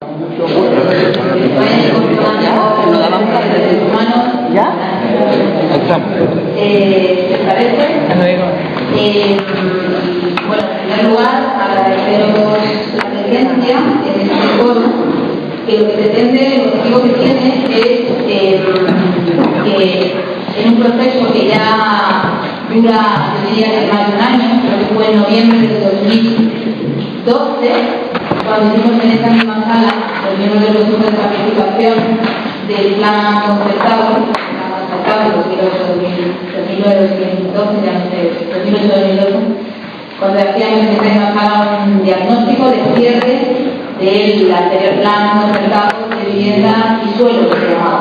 ¿Ya? ¿Te parece? Bueno, en primer lugar, agradeceros la presencia en este foro, que lo que pretende, el objetivo que tiene es que en un proceso que ya dura, yo diría que más de un año, creo que fue en noviembre de 2012, cuando hicimos en esta misma sala los miembros de los grupos de participación del plan concertado, de 2009-2012, ya no sé, 2008-2012, cuando hacíamos en esta misma sala un diagnóstico de cierre del anterior plan concertado de vivienda y suelo, que se llamaba.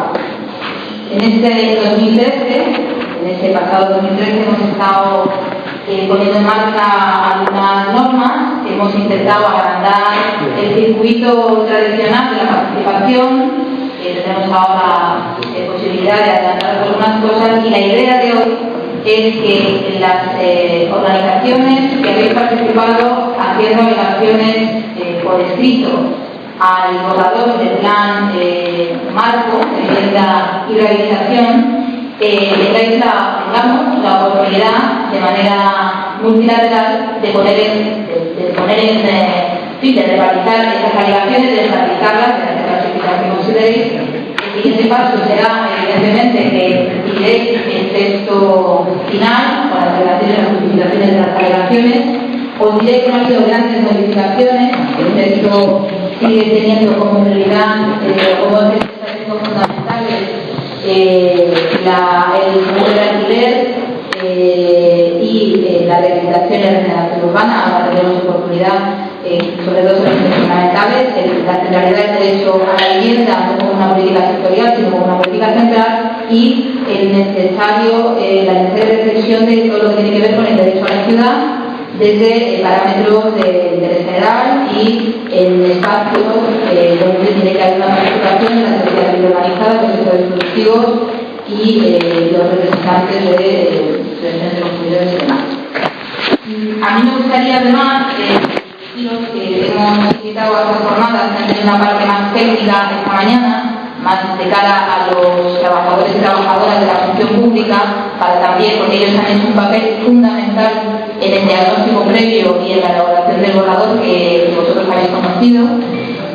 En este 2013, en este pasado 2013, hemos estado poniendo en marcha algunas normas, hemos intentado agrandar el circuito tradicional de la participación, tenemos ahora posibilidad de adelantar algunas cosas, y la idea de hoy es que las organizaciones que habéis participado haciendo alegaciones por escrito al borrador del plan marco de vivienda y rehabilitación, tengáis la oportunidad de manera multilateral de realizar esas alegaciones, de enfatizarlas, de hacer que consideréis. El siguiente paso será, evidentemente, que recibiréis el texto final con las alegaciones, las justificaciones de las alegaciones. Os diré que no ha habido grandes modificaciones, el texto sigue teniendo como prioridad, como dos aspectos fundamentales, el seguro de alquiler y la rehabilitación y la regeneración urbana. Ahora tenemos oportunidad sobre dos elementos fundamentales: la centralidad del derecho a la vivienda, no como una política sectorial, sino como una política central, y la necesaria reflexión de todo lo que tiene que ver con el derecho a la ciudad, desde parámetros de interés general y el espacio donde tiene que haber una participación en la sociedad civil organizada, los sectores productivos y los representantes de los consumidores y demás. A mí me gustaría además deciros que hemos invitado a estas jornadas a tener una parte más técnica esta mañana, más de cara a los trabajadores y trabajadoras de la función pública, para también, porque ellos han hecho un papel fundamental en el diagnóstico previo y en la elaboración del borrador que vosotros habéis conocido,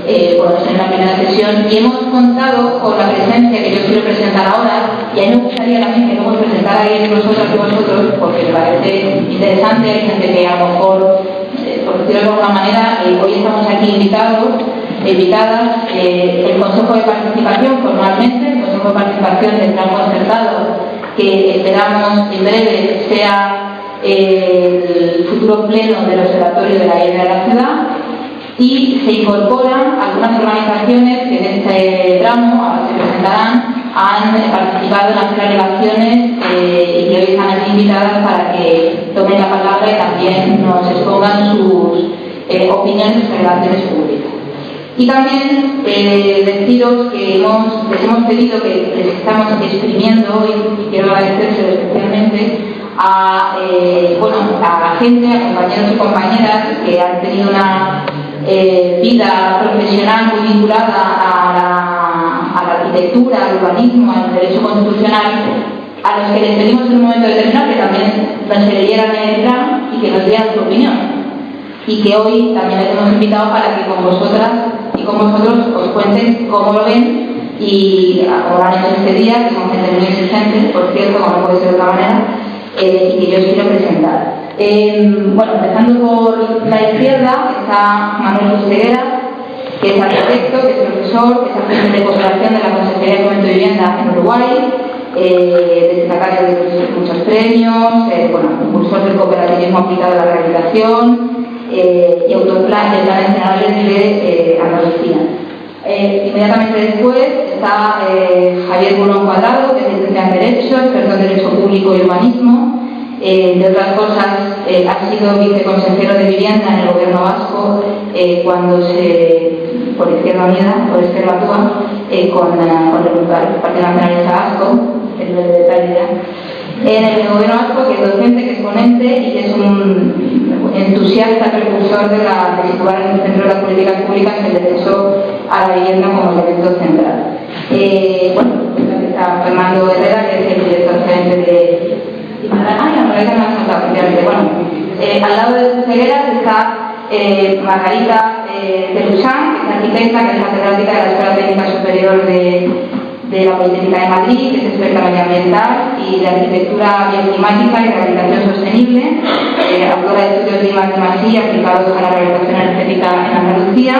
en la primera sesión, y hemos contado con la presencia que yo quiero presentar ahora, y a mí me gustaría también que luego presentarais vosotras y vosotros, porque me parece interesante. Hay gente que a lo mejor, por decirlo de alguna manera, hoy estamos aquí invitadas, el Consejo de Participación formalmente, el Consejo de Participación del Plan Concertado, que esperamos en breve sea el futuro pleno del Observatorio de la Vivienda de la Ciudad, y se incorporan algunas organizaciones que en este tramo ahora se presentarán, han participado en hacer alegaciones y que hoy están aquí invitadas para que tomen la palabra y también nos expongan sus opiniones y relaciones públicas. Y también deciros que les hemos pedido, que les estamos exprimiendo hoy, y quiero agradecérselo especialmente a gente, a compañeros y compañeras que han tenido una vida profesional muy vinculada a la arquitectura, al urbanismo, al derecho constitucional, a los que les pedimos en un momento determinado que también nos leyeran el plan y que nos dieran su opinión, y que hoy también les hemos invitado para que con vosotras y con vosotros os cuenten cómo lo ven, y ahora en este día, que son gente muy exigente, por cierto, como no puede ser de otra manera, y que yo os quiero presentar. Empezando por la izquierda está Manuel Oseguera, que es arquitecto, que es profesor, que es agente de cooperación de la Consejería de Fomento y Vivienda en Uruguay, destacado de muchos premios, impulsor del cooperativismo aplicado a la rehabilitación y autor de planes generales de Andalucía. Inmediatamente después está Javier Burón Cuadrado, que es licenciado en Derecho, experto en Derecho Público y Urbanismo. De otras cosas, ha sido viceconsejero de Vivienda en el Gobierno vasco cuando por Izquierda Unida, por Esquerra Batua, con el Partido Nacionalista Vasco, en el Gobierno vasco, que es docente, que es ponente y que es entusiasta precursor de situar en el centro de las políticas públicas el derecho a la vivienda como elemento central. Bueno, está Fernando Herrera, que es el director gerente de... la Margarita me ha saltado, efectivamente. Bueno, al lado de sus cegueras está Margarita de Luzán, que es arquitecta, que es catedrática de la Escuela Técnica Superior de la Politécnica de Madrid, que es experta medioambiental y de arquitectura bioclimática y rehabilitación sostenible, autora de estudios de I+D+I aplicados a la rehabilitación energética en Andalucía,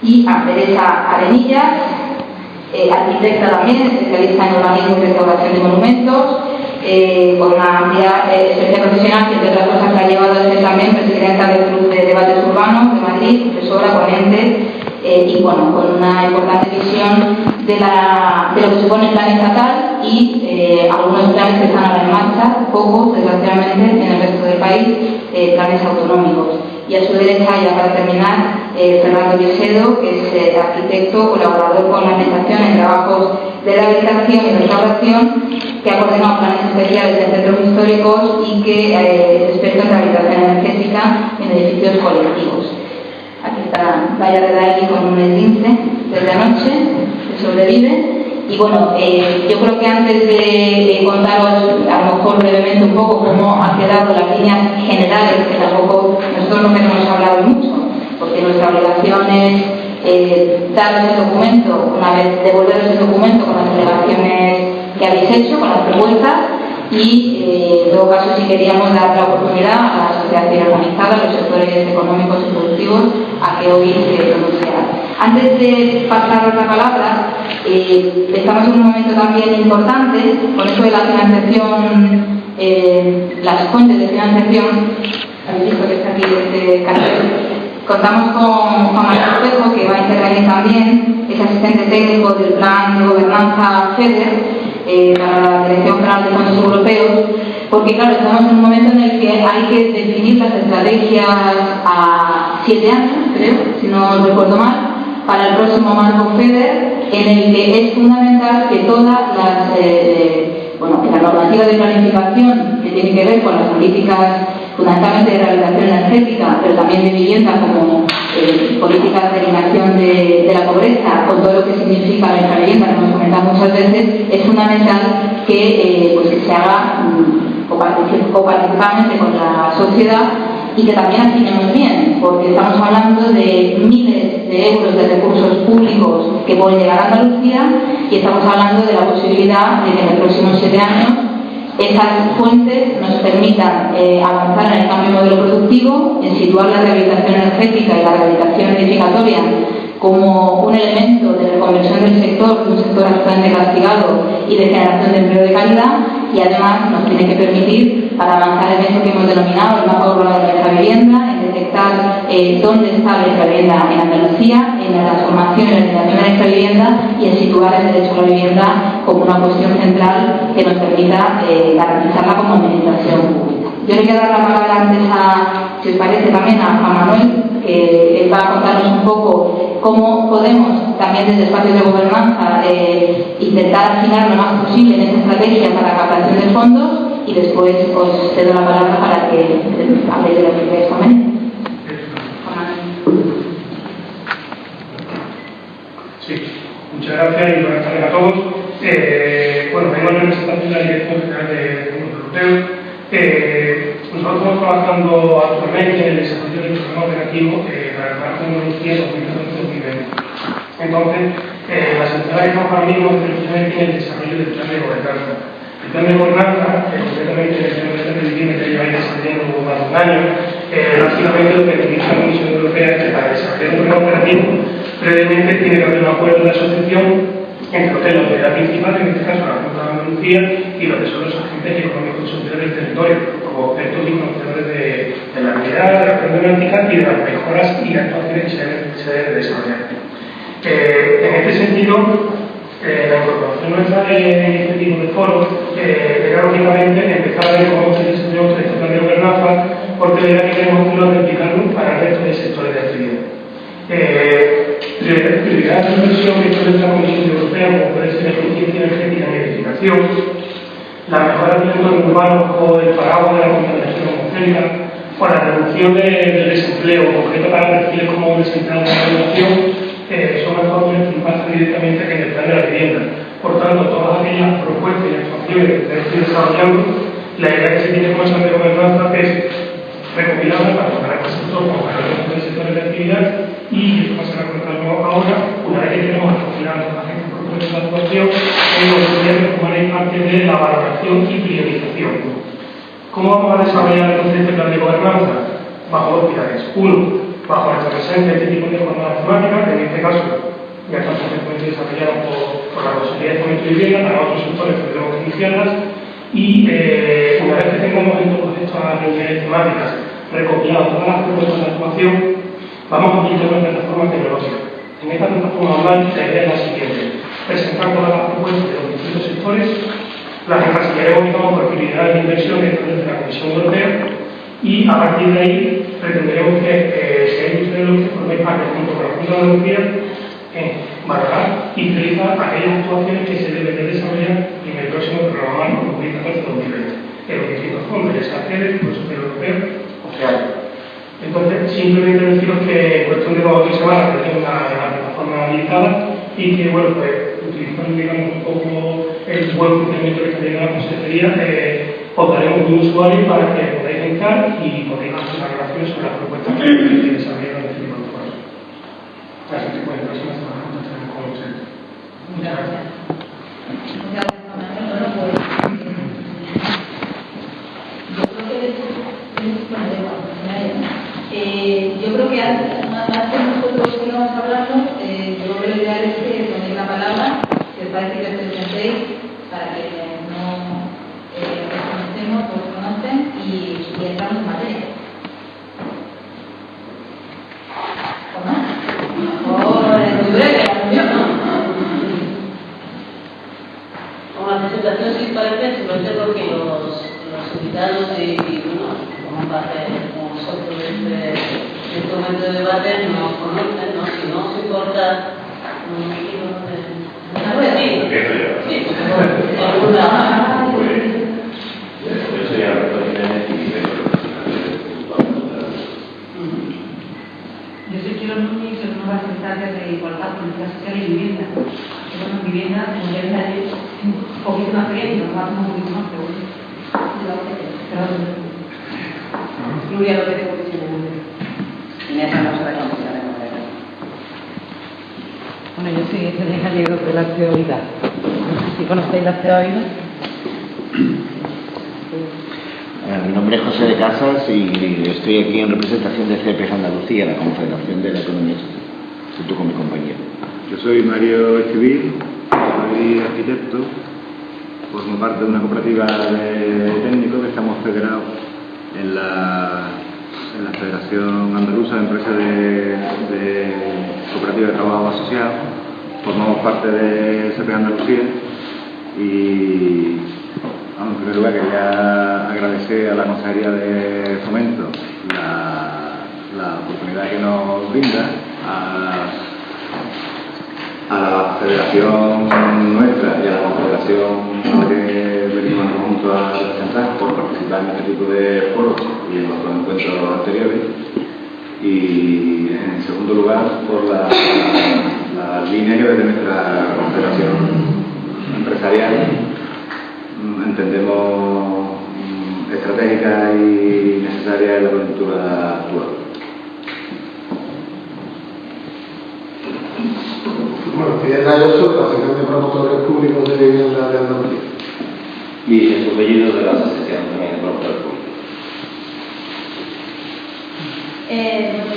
y a Teresa Arenillas, arquitecta también, especialista en urbanismo y restauración de monumentos, con una amplia experiencia profesional, que entre otras cosas la ha llevado a ser también presidenta del Club de Debates Urbanos de Madrid, profesora, ponente, y bueno, con una importante visión de lo que supone el plan estatal y algunos planes que están ahora en marcha, pocos, desgraciadamente, en el resto del país, planes autonómicos. Y a su derecha, ya para terminar, Fernando Yesedo, que es arquitecto, colaborador con la Administración en trabajos de rehabilitación y restauración, que ha coordinado planes especiales en centros históricos y que es experto en rehabilitación energética en edificios colectivos. Aquí está Vaya de Daeli con un esguince desde anoche, que sobrevive. Y bueno, yo creo que antes de contaros, a lo mejor brevemente un poco cómo ha quedado las líneas generales, que tampoco nosotros no queremos hablar mucho, porque nuestra obligación es daros el documento, una vez devolveros el documento con las delegaciones que habéis hecho, con las propuestas, y en todo caso si queríamos dar la oportunidad a la sociedad civil organizada, a los sectores económicos y productivos, a que hoy se pronunciaran. Antes de pasaros la palabra, estamos en un momento también importante, con eso de la financiación, las fuentes de financiación. Habéis visto que está aquí este cartel. Contamos con Juan Manuel Espejo, que va a intervenir también, es asistente técnico del plan de gobernanza FEDER, para la Dirección General de Fondos Europeos, porque claro, estamos en un momento en el que hay que definir las estrategias a 7 años, creo, si no recuerdo mal, para el próximo marco FEDER, en el que es fundamental que todas las, que la normativa de planificación que tiene que ver con las políticas fundamentalmente de rehabilitación energética, pero también de vivienda como políticas de eliminación de la pobreza, con todo lo que significa nuestra vivienda, que hemos comentado muchas veces, es fundamental que se haga coparticipadamente con la sociedad y que también afinemos bien, porque estamos hablando de miles de euros de recursos públicos que pueden llegar a Andalucía y estamos hablando de la posibilidad de que en los próximos 7 años esas fuentes nos permitan avanzar en el cambio de modelo productivo, en situar la rehabilitación energética y la rehabilitación edificatoria como un elemento de reconversión del sector, de un sector actualmente castigado y de generación de empleo de calidad, y además nos tiene que permitir, para avanzar en eso que hemos denominado el mapa urbano de nuestra vivienda, en detectar dónde está nuestra vivienda en Andalucía, en la transformación y la realización de nuestra vivienda y en situar el derecho a la vivienda como una cuestión central que nos permita garantizarla como administración pública. Yo le quiero dar la palabra antes si os parece, también a Juan Manuel, que él va a contarnos un poco cómo podemos, también desde espacios de gobernanza, intentar afinar lo más posible en esta estrategia para la captación de fondos, y después os cedo la palabra para que habléis de lo que queréis comentar. Sí, muchas gracias y buenas tardes a todos. Vengo en representación de la Dirección General de Fondos Europeos. Nosotros estamos trabajando actualmente en el desarrollo del programa operativo para el marco de Andalucía 2014-2020. Entonces, la central que estamos ahora mismo es precisamente en el desarrollo del plan de gobernanza. El plan de gobernanza, concretamente en el plan de vivienda que lleváis desarrollando más de un año, básicamente lo que dice la Comisión Europea es que para desarrollar un programa operativo, previamente tiene que haber un acuerdo de asociación entre lo que es la autoridad principal, en este caso la Junta de Andalucía, y lo que son los agentes económicos y sociales del territorio, como expertos y conocedores de la realidad, de la problemática y de las mejoras y actuaciones que se deben desarrollar. En este sentido, la incorporación nuestra de este tipo de foros era lógicamente empezar a ver cómo se diseñó este plan de gobernanza, porque la idea que queremos hacerlo es replicarlo para el resto de sectores de actividad. Prioridad de inversión que está en la Comisión Europea, como puede ser la eficiencia energética en edificación, la mejora del entorno urbano o el paraguas de la contaminación atmosférica, Por la reducción del desempleo, en concreto para perfiles como desempleados de la educación, son actuaciones que impactan directamente en el plan de la vivienda. Por tanto, todas aquellas propuestas y actuaciones que estoy desarrollando, la idea que se tiene como esa gobernanza es recopilarlas para tocar el sector como para los sectores de actividad, y esto va a ser a contarlo ahora, una vez que tenemos recopiladas todas estas propuestas de actuación, lo que sería reformaré parte de la valoración y priorización. ¿Cómo vamos a desarrollar entonces este plan de gobernanza? Bajo dos pilares. Uno, bajo nuestra presencia de este tipo de jornadas temáticas, que en este caso ya están perfectamente desarrolladas por la Consejería de Fomento y Vivienda, para otros sectores que tenemos que iniciarlas, y una vez que tengamos en todas estas reuniones temáticas recopiladas todas las propuestas de actuación, vamos a utilizar una plataforma tecnológica. En esta plataforma online la idea es la siguiente: presentar todas las propuestas de los distintos sectores, las encasillaremos por prioridades de inversión dentro de la Comisión Europea, y a partir de ahí pretenderemos que sean ustedes los que forméis parte junto con la Junta de Andalucía en valorar y priorizar aquellas actuaciones que se deben de desarrollar en el próximo programa marco 2014-2020 en los distintos fondos, ya sea FEDER, Fondo Social Europeo o FEAD. Entonces, simplemente deciros que en cuestión de 2 o 3 semanas tenemos la plataforma habilitada, y que, bueno, pues utilizando, digamos, un poco el buen funcionamiento que está teniendo la consejería, os daremos un usuario para que podáis entrar y podáis hacer valoraciones sobre las propuestas que desarrollan los distintos fondos. Así que, bueno, la próxima semana contactaremos con ustedes. Muchas gracias. Muchas gracias, Manuel. Bueno, pues yo creo que antes nosotros que íbamos hablando, yo creo que lo ideal es que ponéis la palabra, que os parece que os presentéis, para que no os conocemos, os conocen, y entramos en materia. ¿O es muy breve la reunión, no? Con la presentación, si parece, simplemente porque los invitados y bueno, como parte como nosotros de este momento de debate nos conocen, ¿no? Si no os importa, Yo soy Alberto Jiménez y vengo Yo soy Chelo Núñez, soy nueva secretaria de Igualdad, Política Social y Vivienda. Tenemos vivienda, como ya sabéis, un poquito más pequeño, nos vamos un poquito más, pero bueno. Nuria López, Inés Alonso de Comisión de Gobierno. bueno, yo soy Celia Gallego de la Teoría. No sé si conocéis la Teoría. Mi nombre es José de Casas y estoy aquí en representación de CEPES Andalucía, la Confederación de la Economía Social, junto con mi compañero. Yo soy Mario Escribir, soy arquitecto, formo parte de una cooperativa de técnicos que estamos federados en la Federación Andaluza de Empresas de Cooperativas de Trabajo Asociados. Formamos parte de CEPES Andalucía y, en primer lugar, quería agradecer a la Consejería de Fomento la oportunidad que nos brinda a la federación nuestra y a la confederación a la que venimos en conjunto a representar por participar en este tipo de foros y en otros encuentros anteriores, y en segundo lugar por la línea que desde nuestra confederación empresarial entendemos estratégica y necesaria en la coyuntura actual. Bueno, Fidel Galloso, de la Asociación de Promotores Públicos de Vivienda de Andalucía. Y Jesús Bellido de la Asociación también de Promotores Públicos.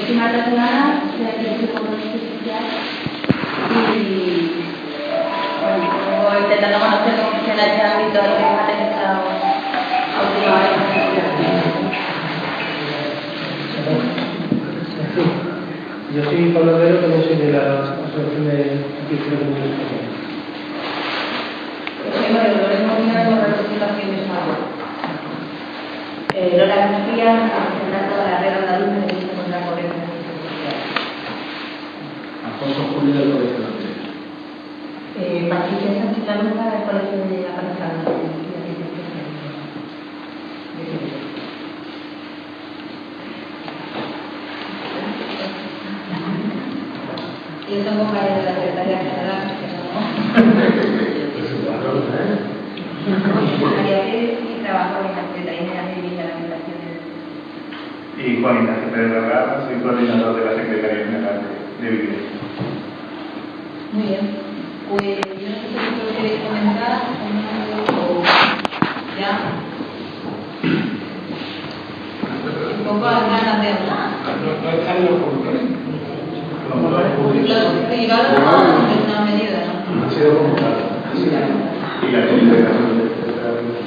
Soy Marta Solana, soy aquí de Compromiso Social, y bueno, intentando conocer cómo funciona este ámbito a lo que hemos realizado a última vez. Yo soy Pablo Herrero, también soy de la Asociación de Arquitectura de Comunicación. Soy María Dolores Molina, con representación de Estado. Lola García, representante de la Red Andaluza de Lucha contra la Pobreza Social. Alfonso Julio del Colegio de Patricia Sánchez Laluza, del Colegio de la Palestina. Yo tengo compañeros de la Secretaría General que no. María Pérez y trabajo en la Secretaría de Vivienda y Habitaciones. Y Juan Ignacio Pérez Garra, soy coordinador de la Secretaría General de Vivienda. Muy bien. Pues yo no sé si lo queréis comentar o ya. Un poco las ganas de hablar. No están los culpables. Los privados no en una medida, ¿no? Ha sido convocado. Y la delegación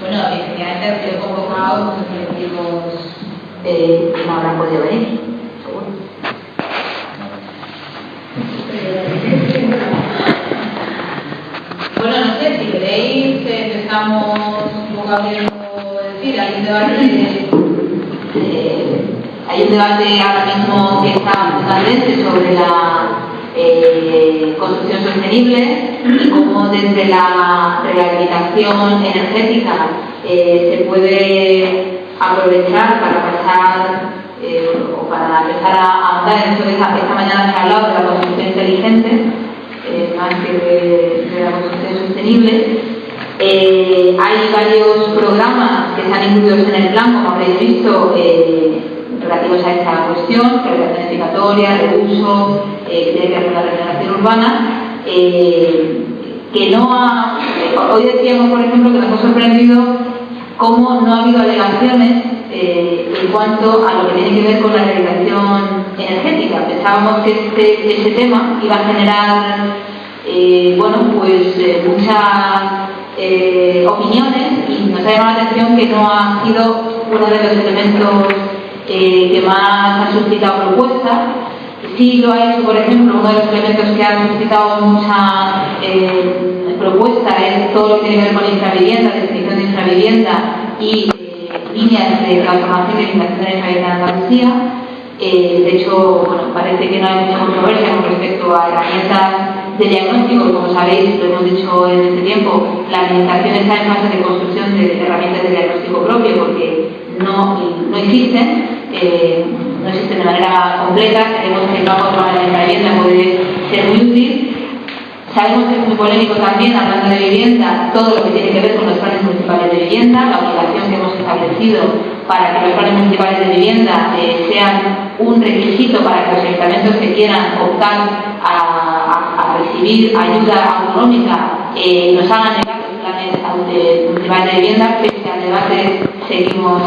Bueno, efectivamente ha sido convocado con colectivos que no habrán podido venir, seguro. Bueno, no sé, si queréis, empezamos un poco abriendo, es decir, hay un debate ahora mismo que está candente sobre la construcción sostenible y cómo desde la rehabilitación energética se puede aprovechar para pasar o para empezar a ahondar en esto que esta mañana se ha hablado de la construcción inteligente, más que de la construcción sostenible. Hay varios programas que están incluidos en el plan, como habréis visto, relativos a esta cuestión, rehabilitación edificatoria, reuso, que tiene que ver con la regeneración urbana, que no ha... Hoy decíamos, por ejemplo, que nos ha sorprendido cómo no ha habido alegaciones en cuanto a lo que tiene que ver con la rehabilitación energética. Pensábamos que este tema iba a generar muchas opiniones y nos ha llamado la atención que no ha sido uno de los elementos que más ha suscitado propuestas. Sí lo ha hecho, por ejemplo, uno de los elementos que ha suscitado mucha propuesta es todo lo que tiene que ver con la infravivienda, definición de infravivienda y líneas de transformación de infraestructura en Andalucía. De hecho, bueno, parece que no hay mucha controversia con respecto a herramientas de diagnóstico. Como sabéis, lo hemos dicho en este tiempo, la administración está en fase de construcción de herramientas de diagnóstico propio porque no existen de manera completa. Creemos que el trabajo de la vivienda puede ser muy útil. Sabemos que es muy polémico también, hablando de vivienda, todo lo que tiene que ver con los planes municipales de vivienda, la obligación que hemos establecido para que los planes municipales de vivienda sean un requisito para que los ayuntamientos que quieran optar a recibir ayuda autonómica nos hagan llegar los planes municipales de vivienda. Pese al debate, seguimos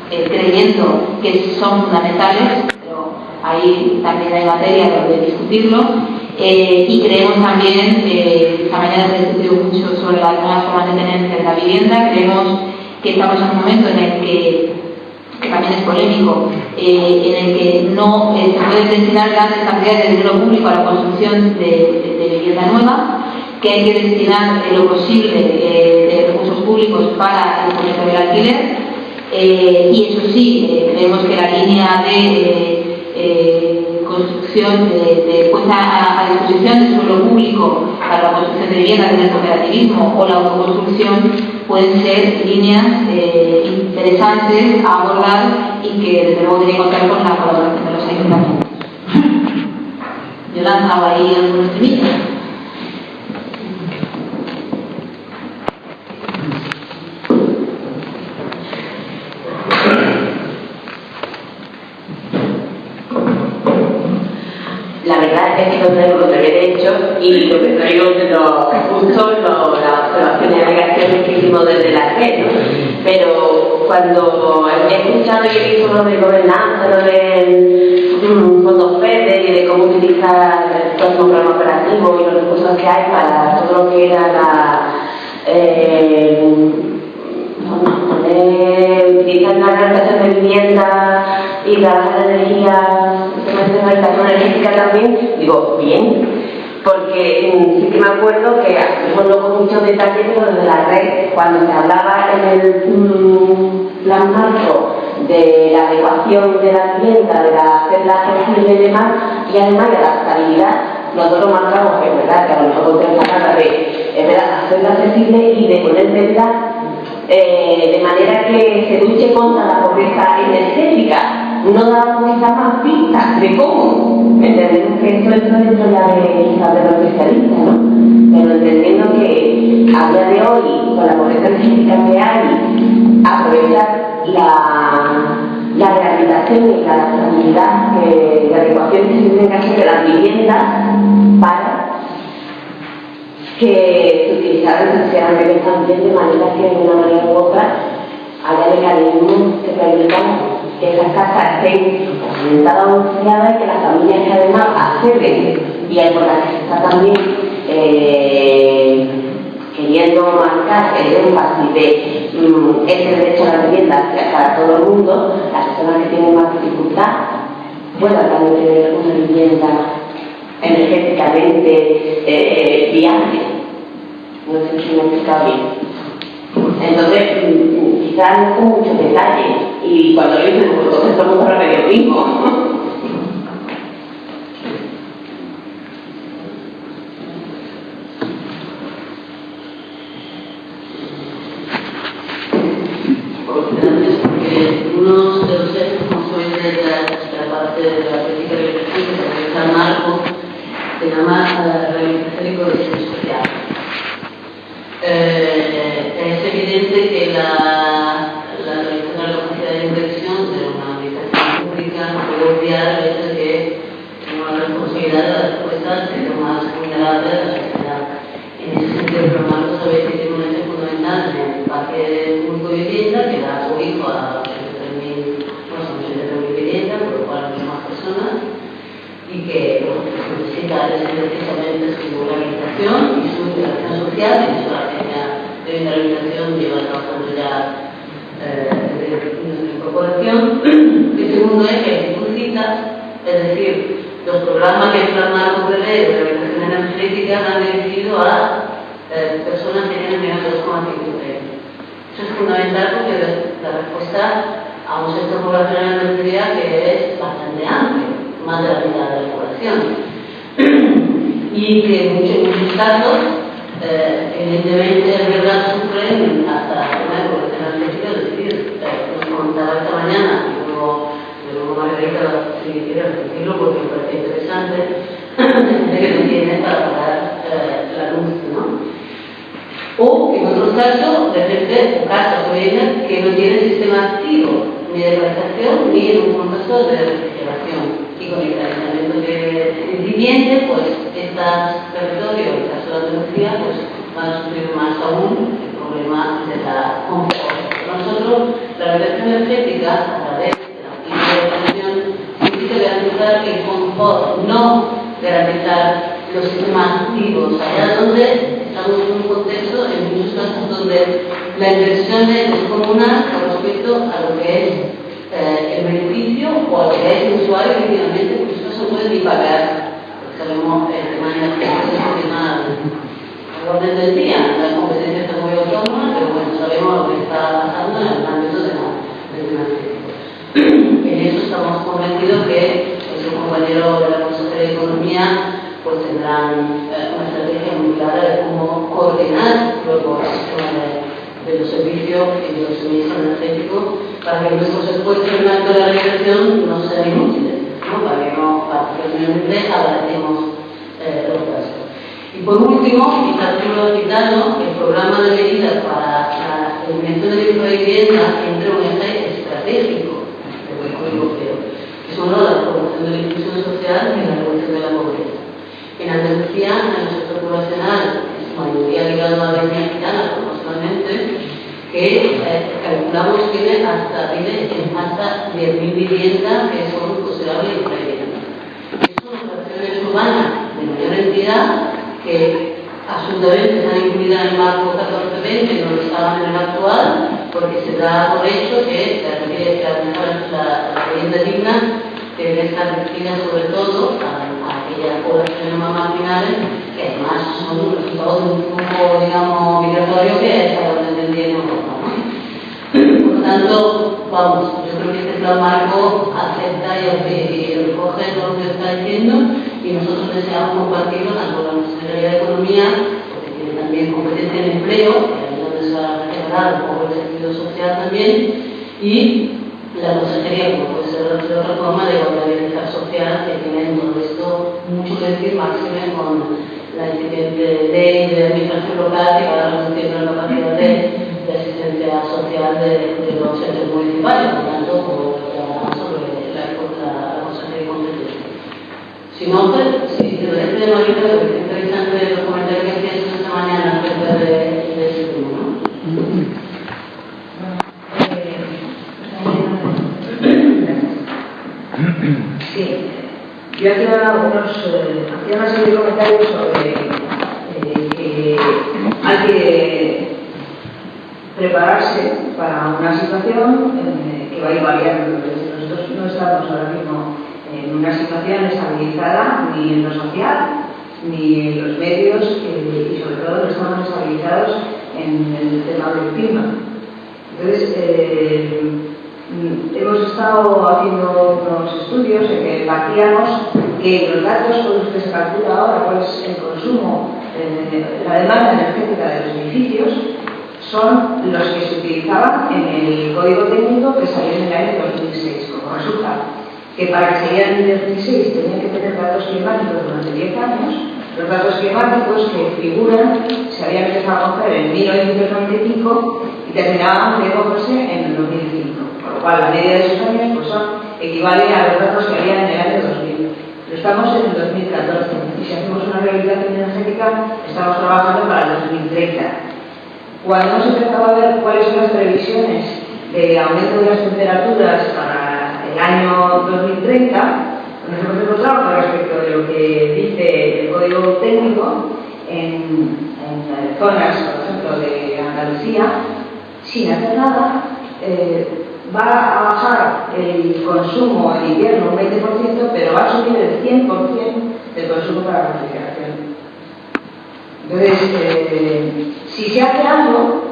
creyendo que son fundamentales, pero ahí también hay materia de discutirlo. Y creemos también, esta mañana se ha discutido mucho sobre las nuevas formas de tenencia de la vivienda. Creemos que estamos en un momento en el que también es polémico, en el que no se pueden destinar grandes cantidades de dinero público a la construcción de vivienda nueva, que hay que destinar lo posible de recursos públicos para el fomento del alquiler. Y eso sí, creemos que la línea de construcción de puesta a disposición de suelo público para la construcción de viviendas en el cooperativismo o la autoconstrucción pueden ser líneas interesantes a abordar y que desde luego tienen que contar con la colaboración de los ayuntamientos. Yo lanzaba ahí algunos temitas. La verdad es que no traigo lo que he hecho y lo que traigo de justo las observaciones y alegaciones que hicimos desde la red, ¿no? Pero cuando he escuchado y he visto lo de gobernanza, lo de fondos FEDER y de cómo utilizar el próximo programa operativo y los recursos que hay para todo lo que era utilizar la rehabilitación de vivienda y trabajar la energía, la rehabilitación energética también, digo, bien, porque sí que me acuerdo que no con muchos detalles, pero desde la red, cuando se hablaba en el plan marco de la adecuación de la vivienda, de hacerla accesible y demás, y además de la estabilidad, nosotros marcamos que es verdad que a lo mejor se trata de hacerla accesible y de ponerla de manera que se luche contra la pobreza energética. no damos quizás más pistas de cómo. Entendemos que esto es dentro ya de los especialistas, ¿no? Pero entendiendo que a día de hoy, con la pobreza energética que hay, aprovechar la rehabilitación y la adaptabilidad de adecuación que se tiene que hacer de las viviendas para que se utilizaran socialmente también, de manera que de una manera u otra haya mecanismos que permitan que esas casas estén alimentadas o auxiliadas y que las familias que además acceden, y por las que se está también queriendo marcar el énfasis de ese derecho a la vivienda para todo el mundo, las personas que tienen más dificultad puedan también tener una vivienda energéticamente viable. No sé si me he explicado bien. Entonces, quizás no con muchos detalles, y cuando lo dicen, pues entonces todo el mundo repite lo mismo. Porque uno de los ejes, como soy de la parte de la política de rehabilitación, que está marco, se llama rehabilitación y cohesión social. Es evidente que la realización de la capacidad de inversión de una administración pública no puede obviar el hecho de que es una responsabilidad de las fuerzas de lo más vulnerables de la sociedad. En ese sentido, el programa sabe que tiene un eje fundamental en el parque público de vivienda, que da cobijo a 83.000 viviendas, por lo cual hay más personas, y que necesita precisamente su rehabilitación y su integración social, y su estrategia de rehabilitación lleva trabajando ya de incorporación. El segundo eje que tú citas, es decir, los programas que el Plan Marco prevé de rehabilitación energética han dirigido a personas que tienen menos de 2,5 euros. Eso es fundamental porque la respuesta a un sector poblacional en Andalucía que es bastante amplio, más de la mitad de la población, y que en muchos casos, evidentemente, es verdad, sufren hasta la forma de pobreza energética. Es decir, nos comentaba esta mañana, y luego Margarita, si quiere repetirlo porque me parece interesante, de que no tiene para pagar la luz, ¿no? O, en otros casos, de gente, o casas o viviendas que no tienen sistema activo ni de calefacción ni en un proceso de refrigeración. Y con el calentamiento de vivienda, pues estos territorios, el caso de Andalucía, pues van a sufrir más aún el problema de la confort. Nosotros, la rehabilitación energética, a través de la intervención, significa garantizar el confort, no garantizar los sistemas activos, allá donde estamos en un contexto, en muchos casos, donde la inversión es descomunal con respecto a lo que es el beneficio o a lo que es el usuario que finalmente pues no se puede ni pagar. Porque sabemos el tema de la orden del día, la competencia está muy autónoma, pero bueno, sabemos lo que está pasando en el ámbito del financiamiento. En eso estamos convencidos que nuestro compañero de la Consejería de Economía pues tendrán una estrategia muy clara de cómo coordinar luego el sistema de los servicios y de los suministros energéticos para que nuestros esfuerzos en el ámbito de la rehabilitación no sean inútiles, ¿no? Para que finalmente abaratemos los gastos. Y por último, quizás tú lo has citado, el programa de medidas para la eliminación de la infravivienda entre un eje estratégico del Código Europeo, que son la promoción de la inclusión social y la reducción de la pobreza. En Andalucía, en el sector poblacional, en su mayoría ligado a la línea gitana, proporcionalmente, que calculamos tiene hasta 10.000 viviendas que son considerables infraviviendas. Son operaciones urbanas de mayor entidad que absolutamente están incluidas en el marco 1420, no lo estaban en el actual, porque se da por hecho que la vivienda digna debe estar dirigida sobre todo a aquellas poblaciones más marginales, que además son un resultado de un flujo, digamos, migratorio que es a donde tendría en Europa, ¿no? Por lo tanto, vamos, yo creo que este plan marco acepta y recoge todo lo que está diciendo, y nosotros deseamos compartirlo tanto con la Consejería de Economía, porque tiene también competencia en empleo, que ahí es donde se va a generar un poco el sentido social también, y la consejería, como puede ser de reforma de igualdad y bienestar social, que tienen todo esto mucho que decir, máxime con la incipiente ley de administración local que va a reducir la capacidad de asistencia social de los centros municipales, por tanto, como sobre la consejería competencia. Si no, si te parece, Marita, lo que es interesante de los comentarios que hacías esta mañana acerca de ese tema, ¿no? Sí, yo hacía una serie de comentarios sobre que hay que prepararse para una situación que va a ir variando. Nosotros no estamos ahora mismo en una situación estabilizada ni en lo social, ni en los medios, y sobre todo no estamos estabilizados en el tema del clima. Entonces, hemos estado haciendo unos estudios en que partíamos que los datos con los que se calcula ahora cuál es el consumo, la demanda energética de los edificios, son los que se utilizaban en el código técnico que salió en el año 2006. Como resulta que para que salieran en el 2006 tenían que tener datos climáticos durante 10 años, los datos climáticos que figuran se habían empezado a coger en 1995 y terminaban de cogerse en el 2005. Por lo cual, la media de esos años pues, equivale a los datos que había en el año 2000. Pero estamos en el 2014 y si hacemos una rehabilitación energética, estamos trabajando para el 2030. Cuando hemos empezado a ver cuáles son las previsiones de aumento de las temperaturas para el año 2030, nos hemos encontrado que respecto de lo que dice el código técnico en zonas, por ejemplo, de Andalucía, sin hacer nada, va a bajar el consumo en invierno un 20%, pero va a subir el 100% del consumo para la refrigeración. Entonces, si se hace algo,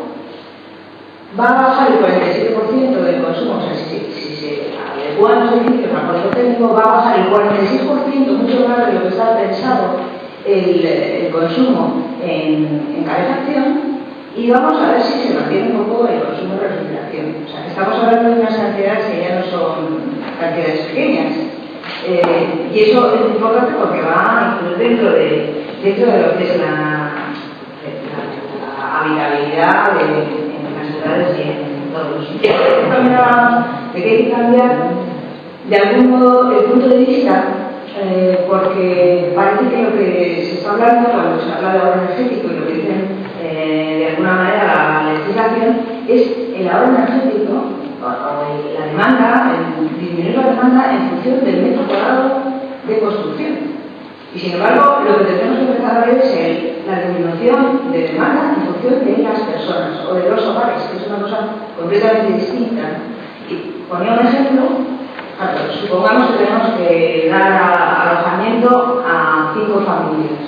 va a bajar el 47% del consumo. O sea, si se adecuan los edificios al código técnico, va a bajar el 46%, mucho más de lo que estaba pensado el consumo en calefacción. Y vamos a ver si se mantiene un poco el consumo de refrigeración. O sea, que estamos hablando de unas cantidades que ya no son cantidades pequeñas. Y eso es importante porque va a incluir dentro de lo que es la habitabilidad en las ciudades y en todos los sitios. Esta manera de que hay que cambiar de algún modo el punto de vista, porque parece que lo que se está hablando cuando se habla de ahorro energético y lo que dicen de alguna manera la legislación es el ahorro energético o la demanda, disminuir la demanda en función del metro cuadrado de construcción. Y sin embargo, lo que tenemos que empezar a ver es la disminución de demanda en función de las personas o de los hogares, que es una cosa completamente distinta. Y ponía un ejemplo, supongamos que tenemos que dar alojamiento a 5 familias.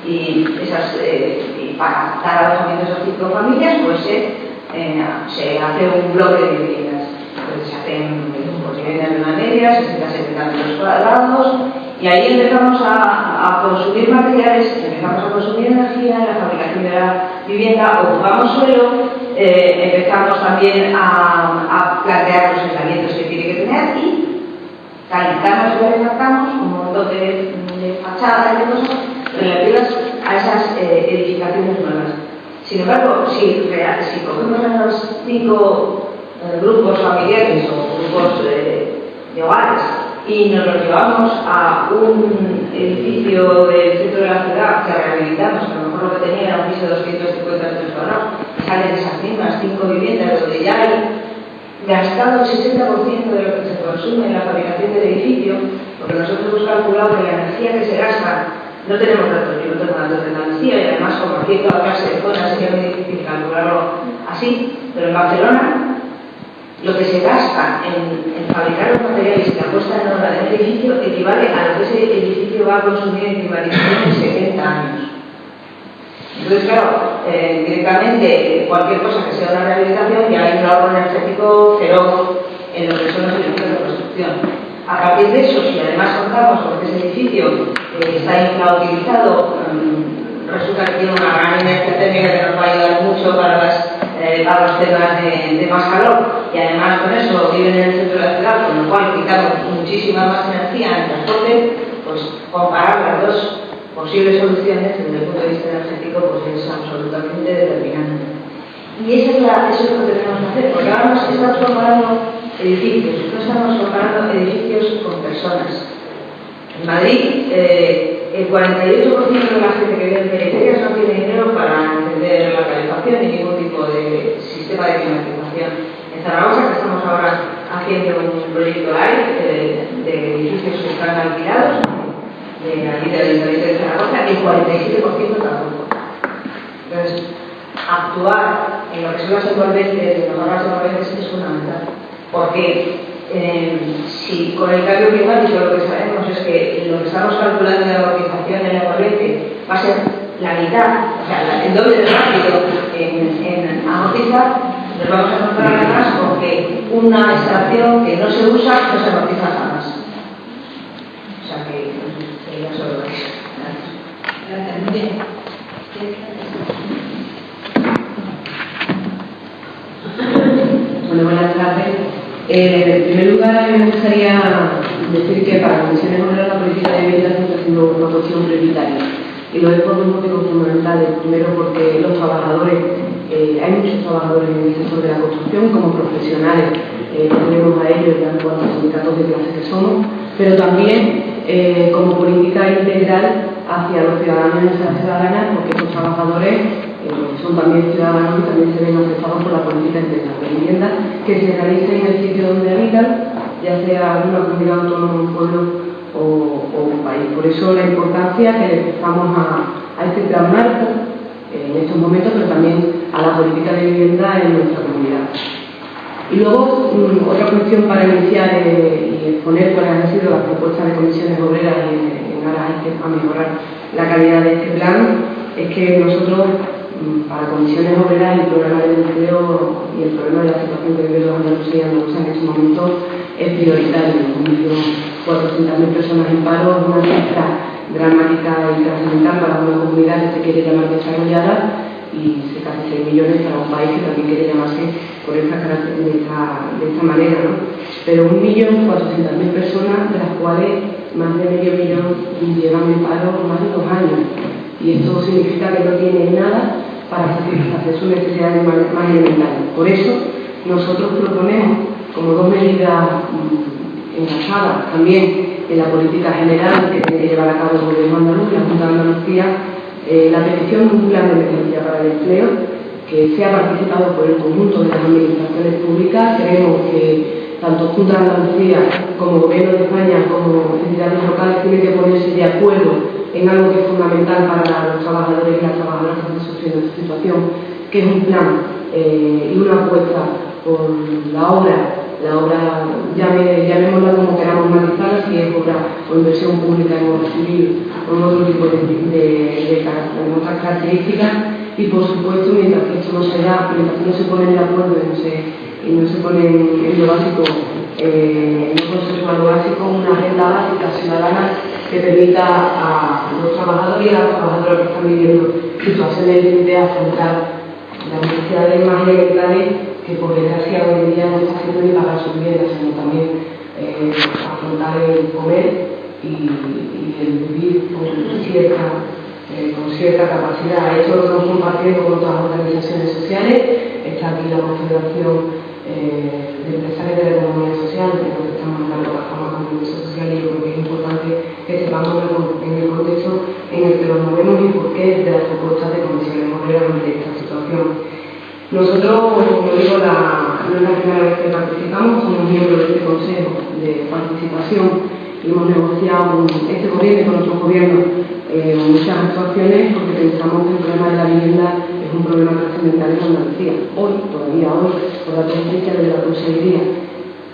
Y para dar alojamiento a esas 5 familias, pues se hace un bloque de viviendas. Entonces se hacen viviendas de una media, 60-70 metros cuadrados, y ahí empezamos a consumir materiales, empezamos a consumir energía en la fabricación de la vivienda, ocupamos suelo, empezamos también a plantear los aislamientos que tiene que tener y calentamos y levantamos un montón de fachadas y de cosas relativas a esas edificaciones nuevas. Sin embargo, si cogemos a los 5 grupos familiares o grupos de hogares y nos los llevamos a un edificio del centro de la ciudad que rehabilitamos, que a lo mejor lo que tenía era un piso de 250 metros cuadrados, y salen esas mismas 5 viviendas donde ya hay gastado el 60% de lo que se consume en la fabricación del edificio, porque nosotros hemos calculado que la energía que se gasta, no tenemos datos, yo no tengo datos de Andalucía, y además como aquí en toda clase de zonas sería muy difícil calcularlo así, pero en Barcelona lo que se gasta en fabricar los materiales y la puesta en obra del edificio equivale a lo que ese edificio va a consumir en climatización en 70 años. Entonces, claro, directamente cualquier cosa que sea una rehabilitación ya hay un ahorro energético feroz en lo que son los edificios de construcción. A partir de eso, si además contamos con que ese edificio está infrautilizado, resulta que tiene una gran inercia térmica que nos va a ayudar mucho para las a los temas de más calor y además con eso viven en el centro de la ciudad, con lo cual quitamos muchísima más energía en el transporte, pues comparar las dos posibles soluciones desde el punto de vista energético pues es absolutamente determinante. Y eso es lo que tenemos que hacer, porque ahora estamos comparando edificios, no estamos comparando edificios con personas. En Madrid, el 48% de la gente que vive en periferias no tiene dinero para encender la calefacción ni ningún tipo de sistema de climatización. En Zaragoza, que estamos ahora haciendo un proyecto live de edificios que están alquilados, de allí del Ayuntamiento de Zaragoza, el 47% tampoco. Entonces, actuar en lo que son las envolventes, en los ahorros envolventes es fundamental. Porque si con el cambio climático lo que sabemos es que lo que estamos calculando de amortización en el envolvente va a ser la mitad, o sea, el doble de rápido en amortizar, nos vamos a encontrar además con que una extracción que no se usa no se amortiza jamás. O sea que sería solo eso. Gracias. Muy bien. Bueno, buenas tardes. En primer lugar, me gustaría decir que para Comisiones Obreras la política de vivienda siempre ha sido una cuestión prioritaria. Y lo es por dos motivos fundamentales. Primero, porque los trabajadores, hay muchos trabajadores en el sector de la construcción como profesionales, tenemos a ellos ya en cuanto a sindicatos de clase que somos, pero también como política integral hacia los ciudadanos y nuestras ciudadanas, porque estos trabajadores son también ciudadanos y también se ven afectados por la política integral de vivienda que se realiza en el sitio donde habitan, ya sea una comunidad autónoma, un pueblo o un país. Por eso la importancia que le prestamos a este plan marco en estos momentos, pero también a la política de vivienda en nuestra comunidad. Y luego, otra cuestión para iniciar y exponer cuáles han sido las propuestas de Comisiones Obreras en aras a mejorar la calidad de este plan, es que nosotros, para Comisiones Obreras, el programa del empleo y el problema de la situación que viven los andaluces y andaluzas en estos momentos es prioritario. Son 400.000 personas en paro, es una cifra dramática y trascendental para una comunidad que se quiere llamar desarrollada y casi 6 millones para un país que también quiere llamarse de esta manera, ¿no? Pero 1.400.000 personas, de las cuales más de medio millón llevan en paro más de 2 años. Y esto significa que no tienen nada para satisfacer sus necesidades más elementales. Por eso, nosotros proponemos como dos medidas encajadas también en la política general que tiene que llevar a cabo el Gobierno andaluz, la Junta de Andalucía, la petición de un plan de emergencia para el empleo que sea participado por el conjunto de las administraciones públicas. Creemos que tanto Junta de Andalucía como Gobierno de España como entidades locales tienen que ponerse de acuerdo en algo que es fundamental para los trabajadores y las trabajadoras que están sufriendo esta situación, que es un plan y una apuesta por la obra, llamémosla como queramos matizarla, si es obra o inversión pública en obra civil o en otro tipo de otras características, y por supuesto, mientras que esto no se da, mientras que no se pone de acuerdo y no se pone en lo básico, no consensuar lo básico, una agenda básica ciudadana que permita a los trabajadores y a las trabajadoras que están viviendo situaciones límites afrontar las necesidades más elementales que por desgracia hoy en día no está haciendo ni pagar sus viviendas, sino también afrontar el comer y el vivir con cierta capacidad. Esto lo hemos compartido con otras organizaciones sociales. Está aquí la Confederación de Empresarios de la Economía Social, que es lo que estamos hablando de la compromiso social, y yo creo que es importante que sepamos en el contexto en el que nos movemos y por qué de las propuestas de Comisiones Obreras ante esta situación. Nosotros, como digo, no es la primera vez que participamos, somos miembros de este Consejo de Participación y hemos negociado con este gobierno y con otros gobiernos muchas actuaciones, porque pensamos que el problema de la vivienda es un problema trascendental en Andalucía. Todavía hoy, por la presencia de la Consejería,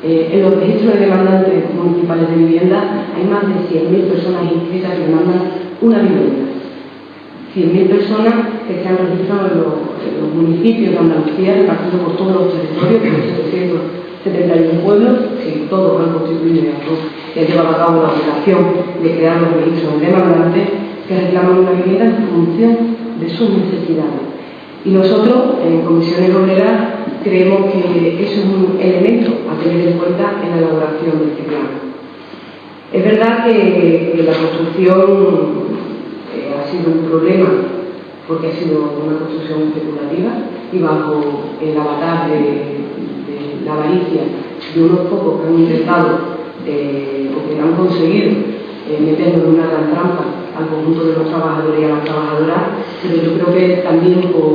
en los registros de demandantes municipales de vivienda hay más de 100.000 personas inscritas que demandan una vivienda. 100.000 personas que se han registrado en los municipios de Andalucía, repartidos por todos los territorios, que son 771 pueblos, que todos han constituido y han llevado a cabo la operación de crear los registros de demandantes que reclaman una vivienda en función de sus necesidades. Y nosotros, en Comisiones Obreras, creemos que eso es un elemento a tener en cuenta en la elaboración de este plan. Es verdad que la construcción ha sido un problema porque ha sido una construcción especulativa y bajo el avatar de la avaricia de unos pocos que han intentado o que han conseguido meternos en una gran trampa al conjunto de los trabajadores y a las trabajadoras, pero yo creo que también por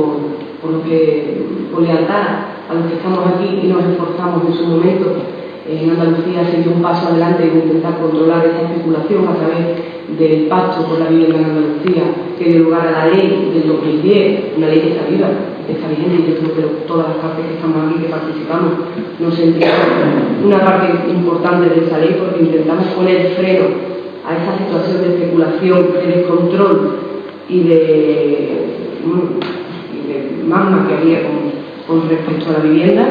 lealtad a los que estamos aquí y nos esforzamos en su momento en Andalucía se dio un paso adelante en intentar controlar esa especulación a través del pacto por la vivienda en Andalucía que dio lugar a la ley del 2010, una ley que está viva, que está vigente, y yo creo que todas las partes que estamos aquí, que participamos, nos sentimos una parte importante de esa ley porque intentamos poner freno a esa situación de especulación, de descontrol y de magma que había con respecto a la vivienda,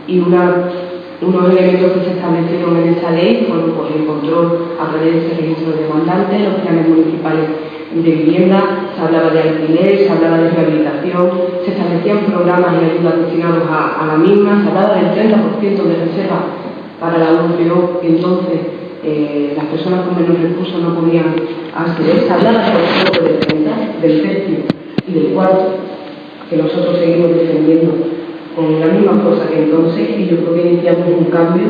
y unos elementos que se establecieron en esa ley fueron pues, el control a través de ese registro de demandantes, los planes municipales de vivienda, se hablaba de alquiler, se hablaba de rehabilitación, se establecían programas y ayudas destinados a la misma, se hablaba del 30% de reserva para la UPO, que entonces las personas con menos recursos no podían acceder, se hablaba por ejemplo del 30%, del tercio y del cuarto, que nosotros seguimos defendiendo con la misma fuerza que entonces, y yo creo que iniciamos un cambio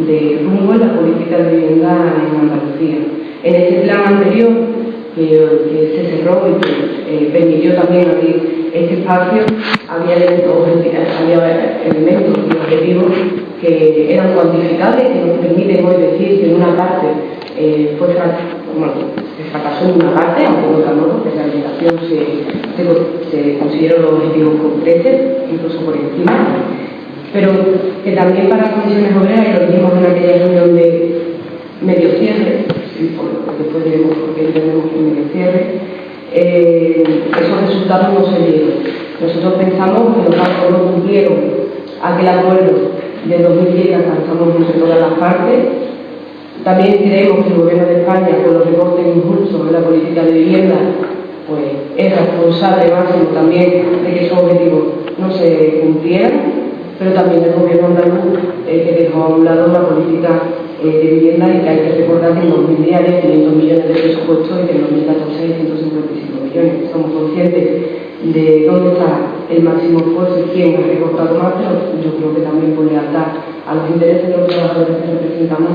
de rumbo en la política de vivienda en Andalucía. En este plan anterior, que se cerró y que permitió también abrir este espacio, había elementos y objetivos que eran cuantificables, que nos permiten hoy decir que en una parte se fracasó en una parte, aunque en otra no, porque la rehabilitación se consideró los objetivos con creces, incluso por encima, pero que también para Comisiones Obreras, y lo dijimos en aquella reunión de medio cierre, después diremos por qué tenemos un medio cierre, esos resultados no se dieron. Nosotros pensamos que los bancos no cumplieron aquel acuerdo de 2010 que alcanzamos entre todas las partes. También creemos que el Gobierno de España, con los recortes injustos en la política de vivienda, pues es responsable máximo también de que esos objetivos no se cumplieran, pero también el Gobierno andaluz que dejó a un lado la política de vivienda, y que hay que recordar que en 2010 había 500 millones de presupuestos y que en 2014 hay 155 millones. Somos conscientes de dónde está el máximo esfuerzo y quién ha recortado más, pero yo creo que también por lealtad a los intereses de los trabajadores que representamos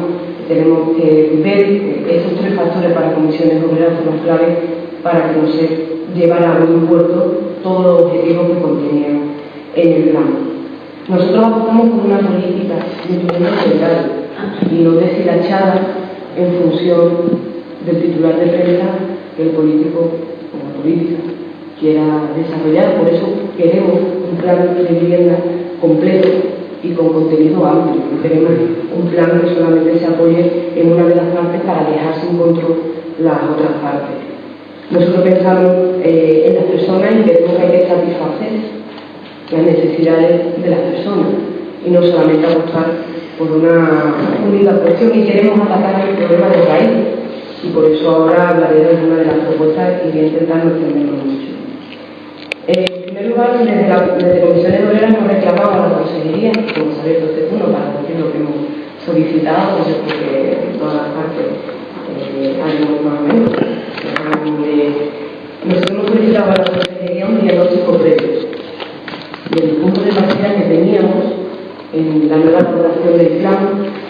tenemos que ver estos tres factores para Comisiones Obreras son claves para que no se llevara a buen puerto todos los objetivos que contenían en el plan. Nosotros apostamos por una política de vivienda integral y no deshilachada en función del titular de prensa que el político o la política quiera desarrollar. Por eso queremos un plan de vivienda completo y con contenido amplio. No queremos un plan que solamente se apoye en una de las partes para dejar sin control las otras partes. Nosotros pensamos en las personas y creemos que hay que satisfacer las necesidades de las personas y no solamente apostar por una única cuestión, y queremos atacar el problema de raíz, y por eso ahora hablaré de alguna de las propuestas y voy a intentar no extendernos mucho. En primer lugar, desde Comisiones Obreras hemos reclamado a la Consejería, como sabéis, este uno para decir lo que hemos solicitado, porque todas las partes haremos más o menos. Nosotros hemos solicitado a la Consejería un diagnóstico previo del punto de partida que teníamos en la nueva elaboración del plan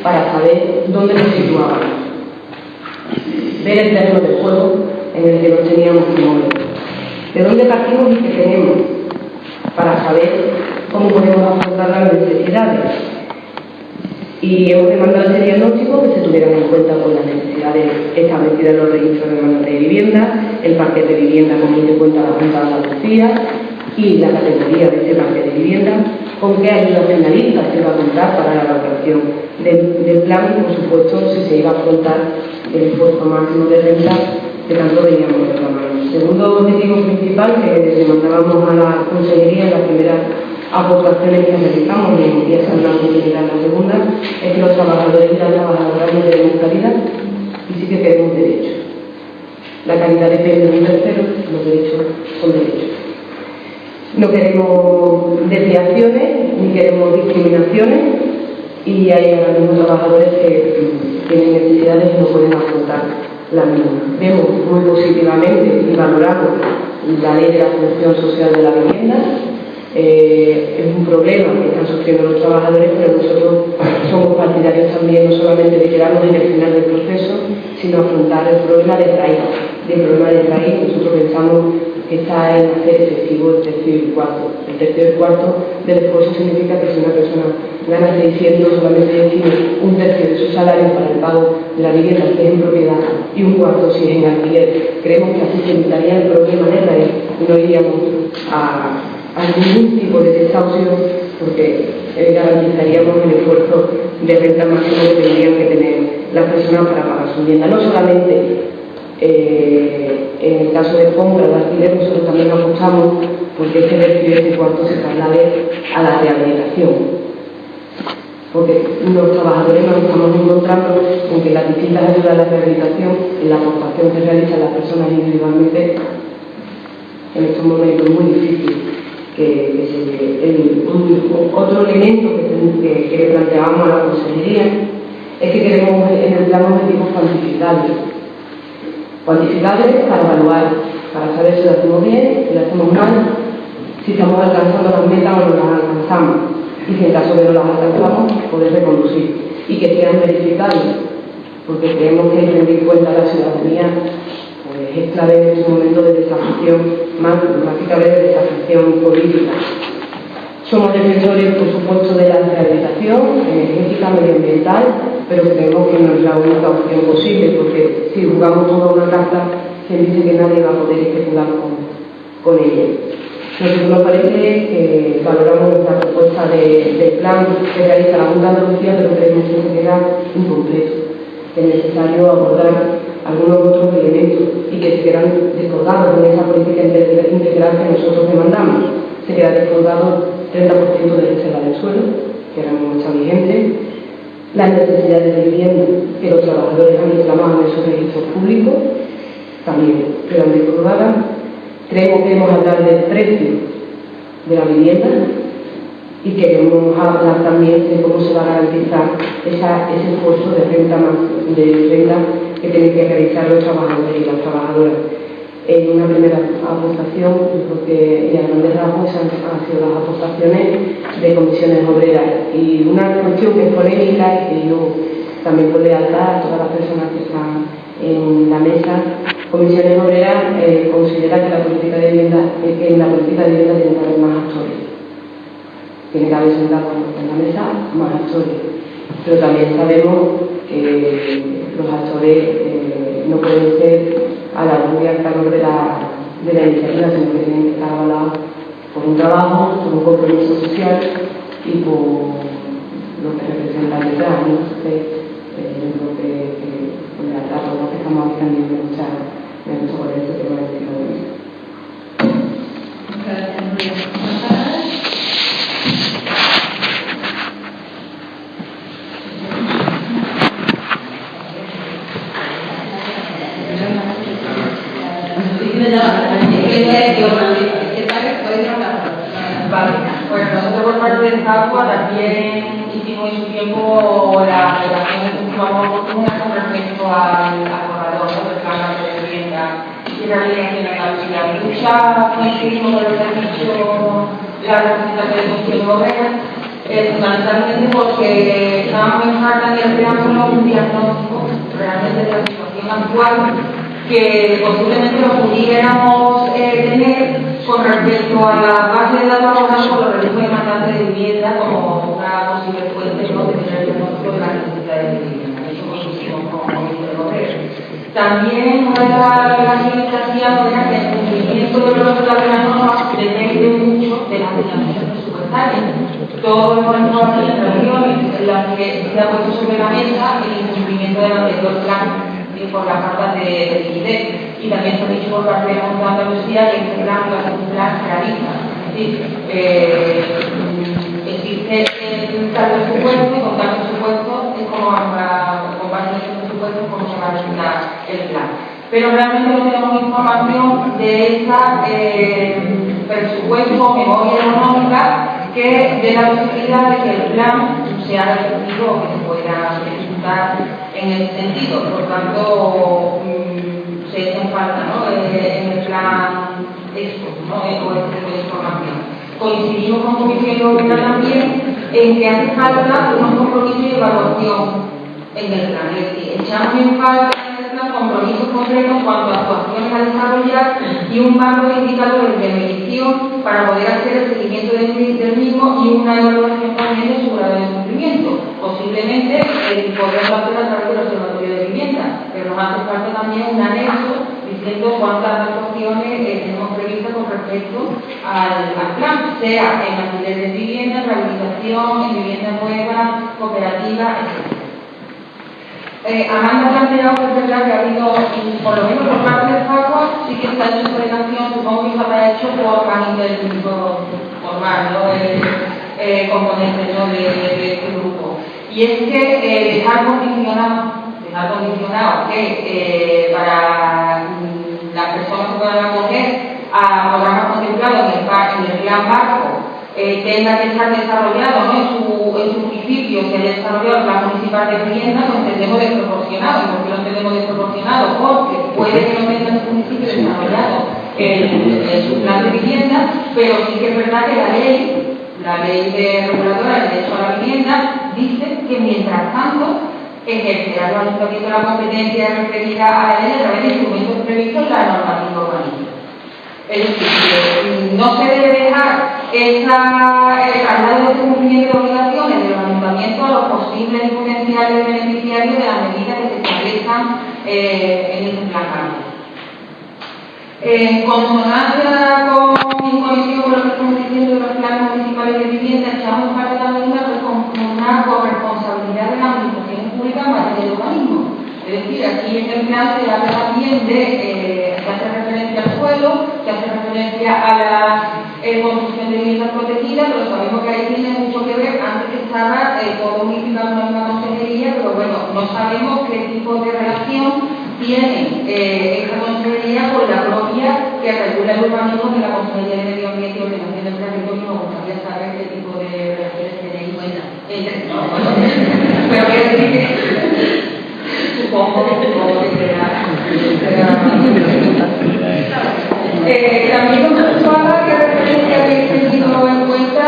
para saber dónde nos situábamos, ver el terreno de juego en el que nos teníamos que mover, de dónde partimos y qué tenemos, para saber cómo podemos afrontar las necesidades. Y hemos demandado ese diagnóstico que se tuvieran en cuenta con las necesidades establecidas en los registros de demandas de vivienda, el parque de vivienda con que cuenta la Junta de Andalucía y la categoría de ese parque de vivienda, con qué ayuda finalista se va a contar para la elaboración del plan, y por supuesto si se iba a afrontar el esfuerzo máximo de renta que tanto veníamos reclamando. Segundo objetivo principal que demandábamos a la Consejería en las primeras aportaciones que realizamos, y ya se hablado de la segunda, es que los trabajadores y las trabajadoras no tenemos calidad y sí que queremos derechos. La calidad depende de un tercero, los derechos son derechos. No queremos desviaciones ni queremos discriminaciones, y hay algunos trabajadores que tienen necesidades y no pueden afrontar la misma. Vemos muy positivamente y valoramos la ley de la función social de la vivienda. Es un problema que están sufriendo los trabajadores, pero nosotros somos partidarios también no solamente de quedarnos en el final del proceso, sino afrontar el problema de raíz. Nosotros pensamos que está en hacer efectivo el tercio y el cuarto. El tercio y el cuarto del esfuerzo significa que si una persona gana 600, solamente decide un tercio de su salario para el pago de la vivienda si es en propiedad y un cuarto si es en alquiler. Creemos que así se evitaría el problema de raíz y no iríamos a ningún tipo de desahucio, porque garantizaríamos el esfuerzo de renta máximo que tendrían que tener las personas para pagar su vivienda. No solamente en el caso de compra de alquiler, nosotros también apostamos porque este tercio y este cuarto se traslade a la rehabilitación, porque los trabajadores nos estamos encontrando con que las distintas ayudas a la rehabilitación, en la aportación que realizan las personas individualmente, en estos momentos es muy difícil que se dé. Otro elemento que planteábamos a la consejería es que queremos en el plan objetivos cuantificables para evaluar, para saber si lo hacemos bien, si lo hacemos mal, si estamos alcanzando las metas o no las alcanzamos, y si en caso de no las alcanzamos, poder reconducir y que sean verificables, porque creemos que rendir cuenta a la ciudadanía es clave en este momento de desafección, más que clave de desafección política. Somos defensores, por supuesto, de la rehabilitación energética, medioambiental, pero creemos que no es la única opción posible, porque si jugamos toda una carta, se dice que nadie va a poder especular con ella. Nosotros nos parece que valoramos la propuesta del plan que realiza la Junta de Andalucía, pero creemos que se queda incompleto, que es necesario abordar algunos otros elementos y que se quedan descolgados en esa política integral que nosotros demandamos. Se queda descolgado 30% de reserva del suelo, que ahora mismo está vigente, las necesidades de vivienda que los trabajadores han reclamado en esos registros públicos, también quedan descolgadas. Creemos que debemos hablar del precio de la vivienda y queremos hablar también de cómo se va a garantizar ese esfuerzo de renta que tienen que realizar los trabajadores y las trabajadoras. En una primera aportación, porque a grandes rasgos han sido las aportaciones de comisiones obreras. Y una cuestión que es polémica y que yo también por lealtad a todas las personas que están en la mesa, comisiones obreras considera que en la política de vivienda tiene que haber más actores. Tiene que haber sentados en la mesa más actores. Pero también sabemos que los actores no pueden ser a la luz y al calor de la iniciativa, sino que tienen que estar avalados por un trabajo, por un compromiso social y por lo que representa el detrás, ¿no? Entonces, yo creo que la forma que estamos aplicando me gusta por eso que me ha decidido de mí. Vale, pues nosotros por parte de Agua también hicimos en su tiempo la relación de última oportunidad con respecto al corredor del plan de vivienda y la alineación en la ciudad. Mucha coincidimos con lo que ha dicho la representante del Consejo Obrero, fundamentalmente porque estábamos en falta de creándolo un diagnóstico realmente de la situación actual que posiblemente lo pudiéramos tener con respecto a la base de datos abordados por los registros demandantes de vivienda como una posible fuente, ¿no?, de tener el diagnóstico de las necesidades de vivienda. Eso consistimos como Ministerio Obrero. También una de las limitaciones era que el cumplimiento de los de la norma depende mucho de las asignaciones presupuestarias. Todos hemos estado aquí en reuniones en las que se ha puesto sobre la mesa el incumplimiento del anterior plan por la falta de liquidez, y también se ha dicho por parte de la Junta de Andalucía que este plan va a ser un plan realista. Es decir, existe tal presupuesto y con tal presupuesto es como con base en ese presupuesto cómo se va a realizar el plan. Pero realmente no tenemos información de esa presupuesto, memoria económica, que dé la posibilidad de que el plan sea efectivo o que se pueda ejecutar en ese sentido. Por tanto, se echa falta, ¿no?, en el plan esto, ¿no?, o este tipo de información. Coincidimos con Comisión Europea también en que hace falta unos compromisos de evaluación en el plan. Es decir, echamos en falta en el plan compromisos concretos en cuanto a actuaciones a desarrollar y un banco de indicadores de medición para poder hacer el seguimiento del mismo y una evaluación también de su grado de cumplimiento. Posiblemente podemos hacer a través del Observatorio de Vivienda, pero nos hace falta también un anexo diciendo cuántas actuaciones tenemos previstas con respecto al plan, sea en alquiler de vivienda, rehabilitación, en vivienda nueva, cooperativa, etc. Amanda ha planteado que es verdad que ha habido, por lo menos por parte del FACUA, sí que está hecho su delegación, supongo que se habrá hecho por parte del grupo formal, ¿no?, componente, ¿no?, de este grupo. Y es que dejar condicionado que para las personas que puedan acoger a programas contemplados en el plan marco tenga que estar desarrollado, ¿no?, en su municipio se haya desarrollado el plan municipal de vivienda, lo entendemos desproporcionado. ¿Y por qué lo entendemos desproporcionado? Porque puede que no tenga en su municipio desarrollado su plan de vivienda, pero sí que es verdad que la ley de reguladora del derecho a la vivienda dice que mientras tanto ejercerá el ayuntamiento la competencia referida a la ley a través de instrumentos previstos en la normativa urbanística. Es decir, no se debe dejar el traslado de cumplimiento de obligaciones de los ayuntamientos a los posibles y potenciales beneficiarios de las medidas que se establezcan en el plan cambio. En consonancia con conexión con lo que estamos diciendo de los planes municipales de vivienda, echamos falta también una corresponsabilidad de la administración pública en materia de urbanismo. Es decir, aquí en el plan se habla también de, se hace referencia al suelo, se hace referencia a la construcción de viviendas protegidas, pero sabemos que ahí tiene mucho que ver. Antes estaba todo unificado en una consejería, pero bueno, no sabemos qué tipo de relación tiene esta consejería con la propia que regula el urbanismo de la Consejería de Medio Ambiente y Ordenación del Territorio. Nos gustaría saber qué tipo de relaciones tenéis pero quiero decir que supongo que también nos gustaba que referencia habéis tenido en cuenta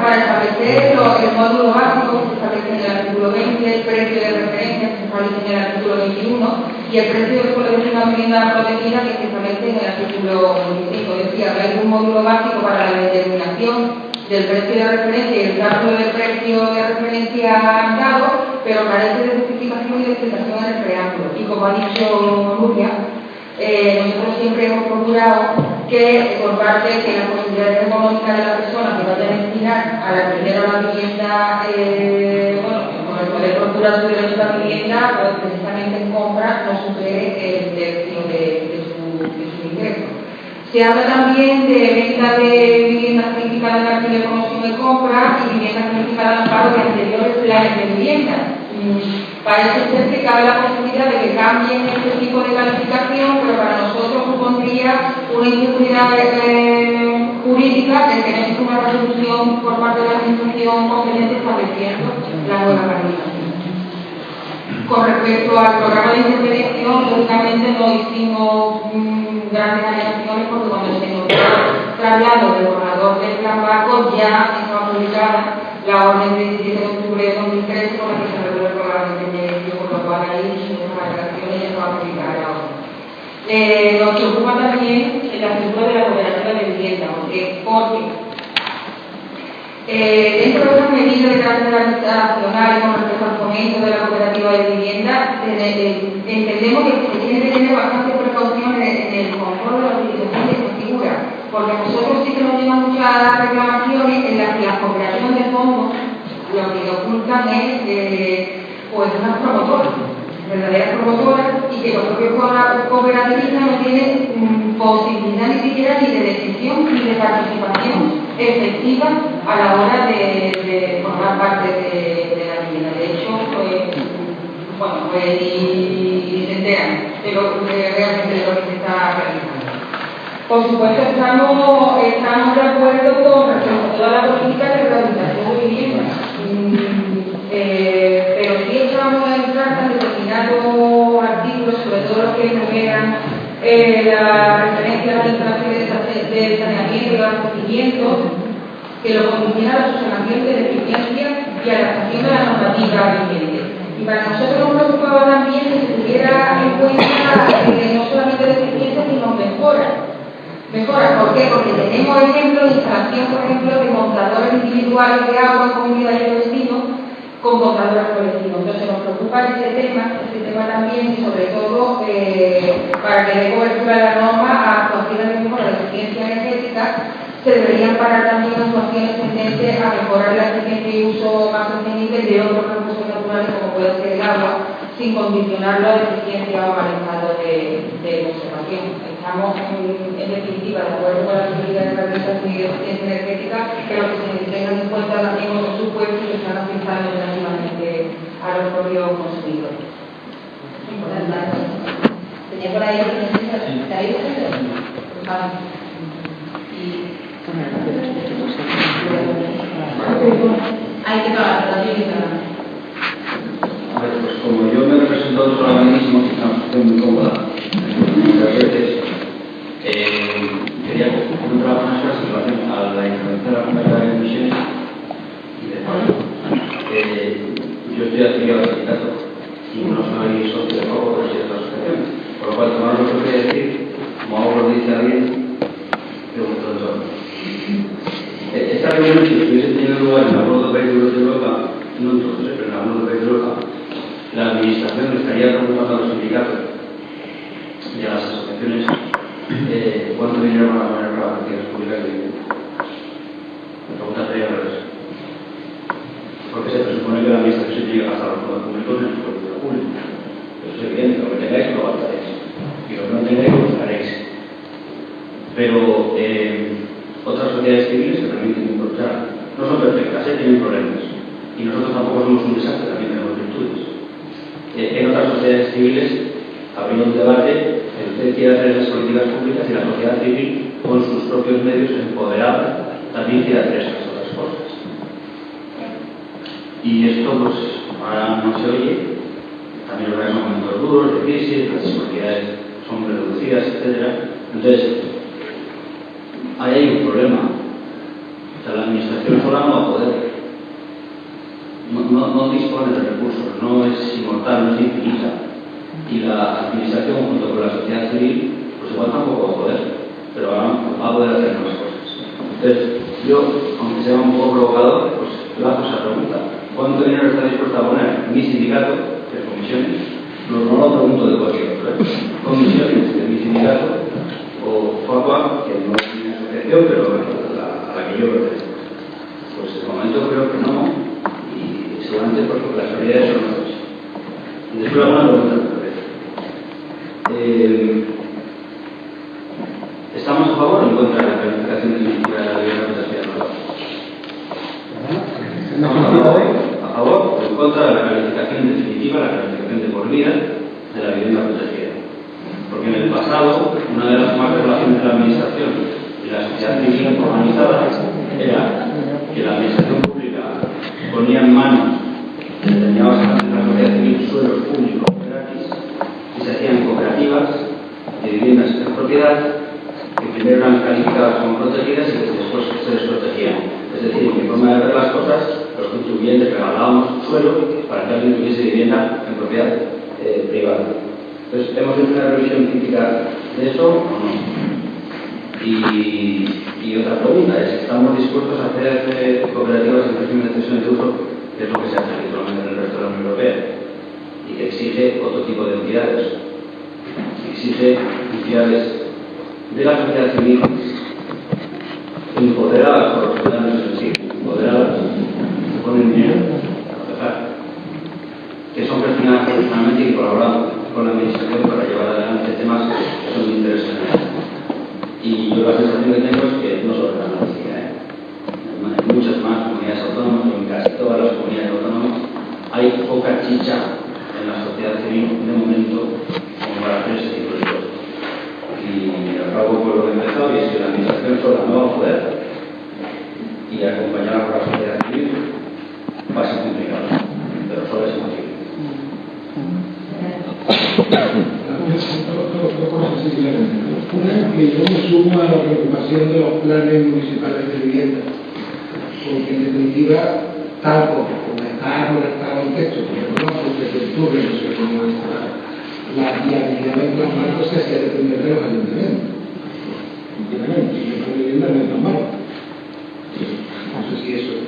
para establecer el módulo básico que se establece en el artículo 20, el precio de referencia que se establece en el artículo 21 y el precio de una vivienda protegida que se establece en el artículo 25. Es decir, habláis de un módulo básico para la determinación del precio de referencia y el cálculo del precio de referencia dado, pero carece de justificación y de explicación en el preámbulo. Y como ha dicho Nuria, nosotros siempre hemos procurado que por parte de la posibilidad económica de la persona que vaya a destinar al alquiler o a la vivienda, con el poder procurar su derecho a la vivienda, pues precisamente en compra no supere el tercio de su ingreso. Se habla también de venta de viviendas calificadas en alquiler como opción de compra y viviendas calificadas en pago de anteriores planes de vivienda. Parece ser que cabe la posibilidad de que cambien este tipo de calificación, pero para nosotros supondría una inseguridad jurídica de tener una resolución por parte de la administración competente estableciendo la nueva calificación. Con respecto al programa de intermediación, lógicamente no hicimos grandes alegaciones porque cuando se nos traslado del borrador del plan marco ya estaba publicada la orden de 17 de octubre de 2013 con la que se reguló el programa de intermediación, por lo cual ahí hicimos unas alegaciones y ya estaba publicada la orden. Nos preocupa también la figura de la cooperativa de vivienda, porque dentro de las medidas de carácter nacional con respecto al fomento de la cooperativa de vivienda, entendemos que se tiene que tener bastante precaución en el control de la utilización de esta figura, porque nosotros sí que nos llevan muchas reclamaciones en las que las cooperativas de fondos lo que ocultan es pues unas promotoras, verdaderas promotoras, y que los propios cooperativistas no tienen posibilidad ni siquiera ni de decisión ni de participación efectiva a la hora de formar parte de la vivienda. De hecho, ni se enteran de realmente de lo que se está realizando. Por supuesto, estamos de acuerdo con toda la política de rehabilitación de vivienda, pero sí estamos en contra de determinados artículos, sobre todo los que enumeran la referencia a las instalaciones de saneamiento y abastecimiento, que lo condiciona a la subsanación de deficiencias y a la adaptación de la normativa vigente. Y para nosotros nos preocupaba también que se tuviera en cuenta no solamente deficiencias, sino mejoras. ¿Por qué? Porque tenemos ejemplos de instalación, por ejemplo, de montadores individuales de agua, comida y vecinos con montadores colectivos. Entonces nos preocupa este tema también, y sobre todo para que dé cobertura a la norma a actuaciones de mejora de eficiencia energética, se deberían parar también actuaciones tendentes a mejorar la eficiencia y uso más sostenible de otros recursos naturales como puede ser el agua, sin condicionarlo a la eficiencia o al estado de conservación. Estamos en definitiva de acuerdo con la política de rehabilitación y de eficiencia energética, pero que se tengan en cuenta también otros supuestos que están afectando negativamente a los propios consumidores. Tenía por ahí ¿te ha ido usted? Hay que pagar, la tiene que pagar. A ver, pues como yo me represento a otro organismo, que es una posición muy cómoda, muchas veces, quería comentar algunas cosas en relación a la intervención de la Junta de Emisiones y de pago. Yo estoy afiliado al sindicato y no soy socio de pago, pero soy de otra asociación. Por lo cual, tomar lo que voy a decir, como algo lo dice alguien, pregunto de todo. Esta reunión, si hubiese tenido lugar en algunos países de Europa, no en todos, pero en algunos países de Europa, la administración estaría preguntando a los sindicatos y a las asociaciones cuánto dinero van a poner para las políticas públicas de vivienda. La pregunta sería al revés. Porque se presupone que la administración se tiene que gastar los fondos públicos en su política pública. Eso es evidente, lo que tengáis lo gastaréis. Y lo que no tengáis lo gastaréis. Pero otras sociedades civiles se permiten improvisar. No son perfectas, tienen problemas. Y nosotros tampoco somos un desastre, también tenemos virtudes. En otras sociedades civiles habría un debate, usted quiere hacer esas políticas públicas y la sociedad civil, con sus propios medios empoderada, también quiere hacer esas otras cosas. Y esto, pues, ahora no se oye. También lo que son momentos duros, de crisis, las disponibilidades son reducidas, etc. Entonces, ahí hay un problema. O sea, la administración sola no va a poder. No dispone de recursos, no es inmortal, no es infinita. Y la administración, junto con la sociedad civil, pues igual tampoco va a poder, pero va a poder hacer más cosas. Entonces, yo, aunque sea un poco provocador, pues le hago esa pregunta. ¿Cuánto dinero está dispuesto a poner mi sindicato, que es comisiones? No lo pregunto de cualquier otro, comisiones de mi sindicato, o FACUA, que no es mi asociación, pero a la que yo pertenezco. Pues de momento creo que no, y seguramente porque las prioridades son otras. Y después alguna pregunta ¿estamos a favor o en contra de la planificación definitiva de la vivienda protegida? ¿A favor o en contra de la planificación definitiva, la planificación de por vida de la vivienda protegida? Porque en el pasado, una de las más relaciones de la administración y la sociedad civil organizada era que la administración pública ponía en manos de determinadas partes de la sociedad civil suelos públicos gratis y se hacían cooperativas de viviendas en propiedad que primero eran calificadas como protegidas y que después se desprotegían. Es decir, en mi forma de ver las cosas, los contribuyentes regalábamos suelo para que alguien tuviese vivienda en propiedad privada. Entonces, ¿hemos hecho una revisión crítica de eso o no? Y otra pregunta es, ¿estamos dispuestos a hacer cooperativas en régimen de cesión de uso, que es lo que se hace habitualmente en el resto de la Unión Europea, y que exige otro tipo de entidades? Exige entidades de la sociedad civil empoderadas por los ciudadanos, es decir, empoderadas, que ponen dinero a trabajar, que son gestionadas profesionalmente y que colaboran con la administración para llevar adelante temas que son de interés general. Y yo la sensación que tengo es que no solo en Andalucía, en muchas más comunidades autónomas, o en casi todas las comunidades autónomas, hay poca chicha en la sociedad civil de momento como para hacer ese tipo de cosas. Y Y acabo por lo que he empezado, y es que la administración sola no va a poder, y acompañada por la sociedad civil va a ser complicado, pero sola es imposible. Dos cosas así claramente. Una, que yo me sumo a la preocupación de los planes municipales de vivienda, porque en definitiva, tal como está redactado el texto, porque no porque se ocurre, no sé cómo está, la viabilidad del plan marco se hacía depender de los ayuntamientos. Obviamente, y el plan de vivienda no es normal. No sé si eso es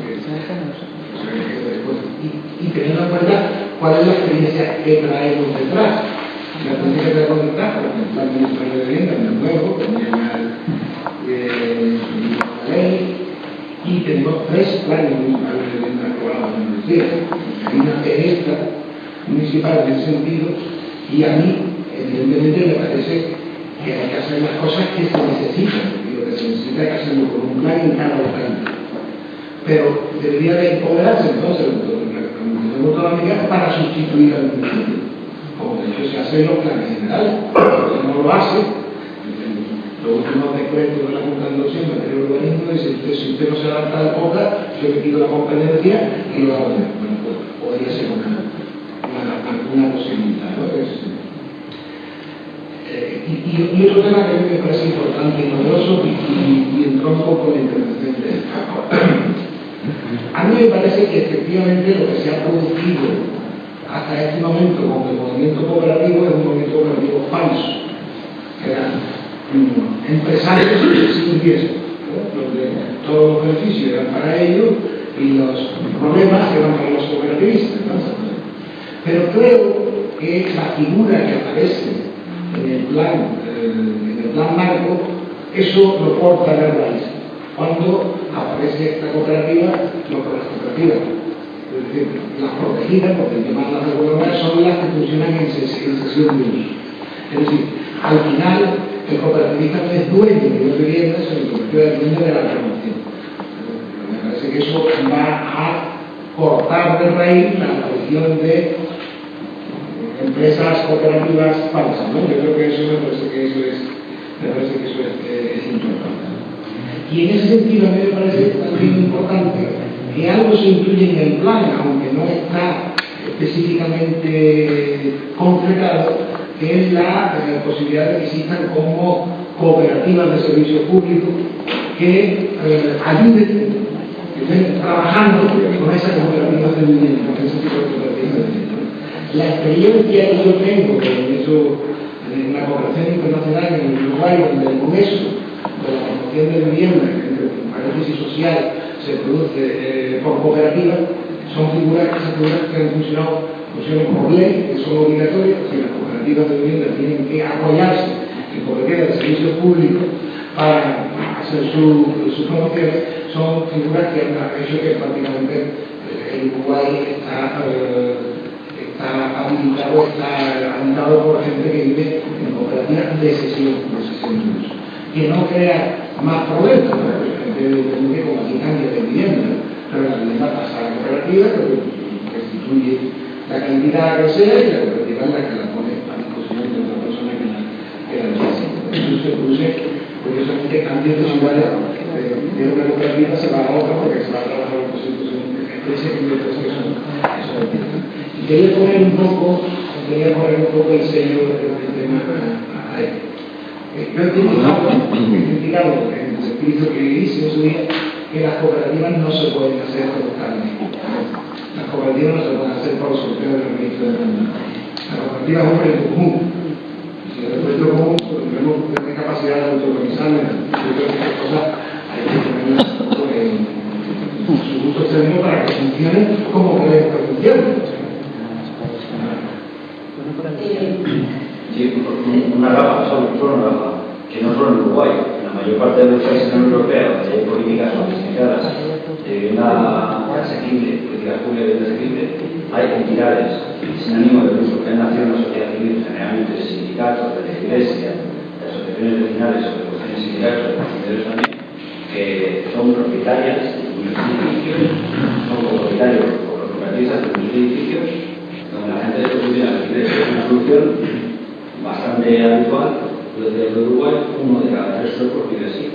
después. Y teniendo en cuenta cuál es la experiencia que traemos detrás. La experiencia que traemos detrás, por ejemplo, el plan municipal de vivienda no es nuevo, tenía ya la ley, y tenemos 3 planes municipales de vivienda aprobados en el cielo. Hay una esta municipal en ese sentido, y a mí, evidentemente, me parece que hay que hacer las cosas que se necesitan, y lo que se necesita hay que hacerlo con un plan en cada local. Pero debería de empoderarse entonces la Administración Autonómica para sustituir al municipio, como de hecho se hace en los planes generales. Si no lo hace, los últimos decretos de la Junta de Andalucía en materia de urbanismo dice que si usted no se adapta al COCA, yo le quito la competencia y lo hago. Bueno, pues podría ser una posibilidad, ¿no? Y otro tema que a mí me parece importante y novedoso y entronco con la intervención de a mí me parece que efectivamente lo que se ha producido hasta este momento con el movimiento cooperativo es un movimiento cooperativo falso. Eran empresarios sin riesgo, donde todos los beneficios eran para ellos y los problemas eran para los cooperativistas, ¿no? Pero creo que la figura que aparece en el plan marco, eso lo corta la raíz. Cuando aparece esta cooperativa, las cooperativas, es decir, las protegidas, porque llaman las reguladoras, son las que funcionan en sesión de uso. Es decir, al final, el cooperativista no es dueño de las viviendas, sino que es dueño de la promoción. Me parece que eso va a cortar de raíz la aparición de empresas cooperativas falsas, ¿no? Yo creo que eso me parece que eso es importante. Y en ese sentido a mí me parece también importante que algo se incluye en el plan, aunque no está específicamente concretado, que es la posibilidad de que existan como cooperativas de servicio público que ayuden, que estén trabajando con esas cooperativas de vivienda, con ese tipo de cooperativas de vivienda. La experiencia que yo tengo en la cooperación internacional en el Uruguay, donde el Congreso de la promoción de vivienda, que entre paréntesis social se produce por cooperativa, son figuras que han funcionado por ley, que son obligatorias, que las cooperativas de vivienda tienen que apoyarse en cooperativas de servicios públicos para hacer sus promociones, son figuras que han hecho que prácticamente el Uruguay está habilitado por gente que vive en cooperativas de sesión de uso. Que no crea más problemas, que como aquí cambia de vivienda, pero la vivienda pasa a la cooperativa, que restituye la cantidad que sea y la cooperativa es la que la pone a disposición de otra persona que la necesita. Entonces se produce, curiosamente, cambios de ciudades de una cooperativa se va a otra porque se va a trabajar en constitución ese tipo de cosas que son y quería poner un poco el sello del tema a él. Yo he criticado en el espíritu que hice en su día que las cooperativas no se pueden hacer localmente. Las cooperativas no se pueden hacer por sorteo del registro de la Las cooperativas es un proyecto común. Si el proyecto común tenemos capacidad de autoorganizarla, yo creo que estas cosas hay que tenerlas en su gusto externo para que funcionen como queremos que funcionen. Sí, una rafa, solo una rafa, que no solo en Uruguay, en la mayor parte de los países de la Unión Europea, donde hay políticas sofisticadas de vivienda asequible, políticas públicas de vivienda asequible, hay entidades sin ánimo de lucro que han nacido en la sociedad civil, generalmente sindicatos de la iglesia, de asociaciones vecinales o de cuestiones sindicales o de consumidores también, que son propietarias de muchos edificios, son propietarios o propietarias de muchos edificios, donde la gente de construcción requiere una solución bastante habitual de Uruguay, 1 de cada 3 suecos vive así.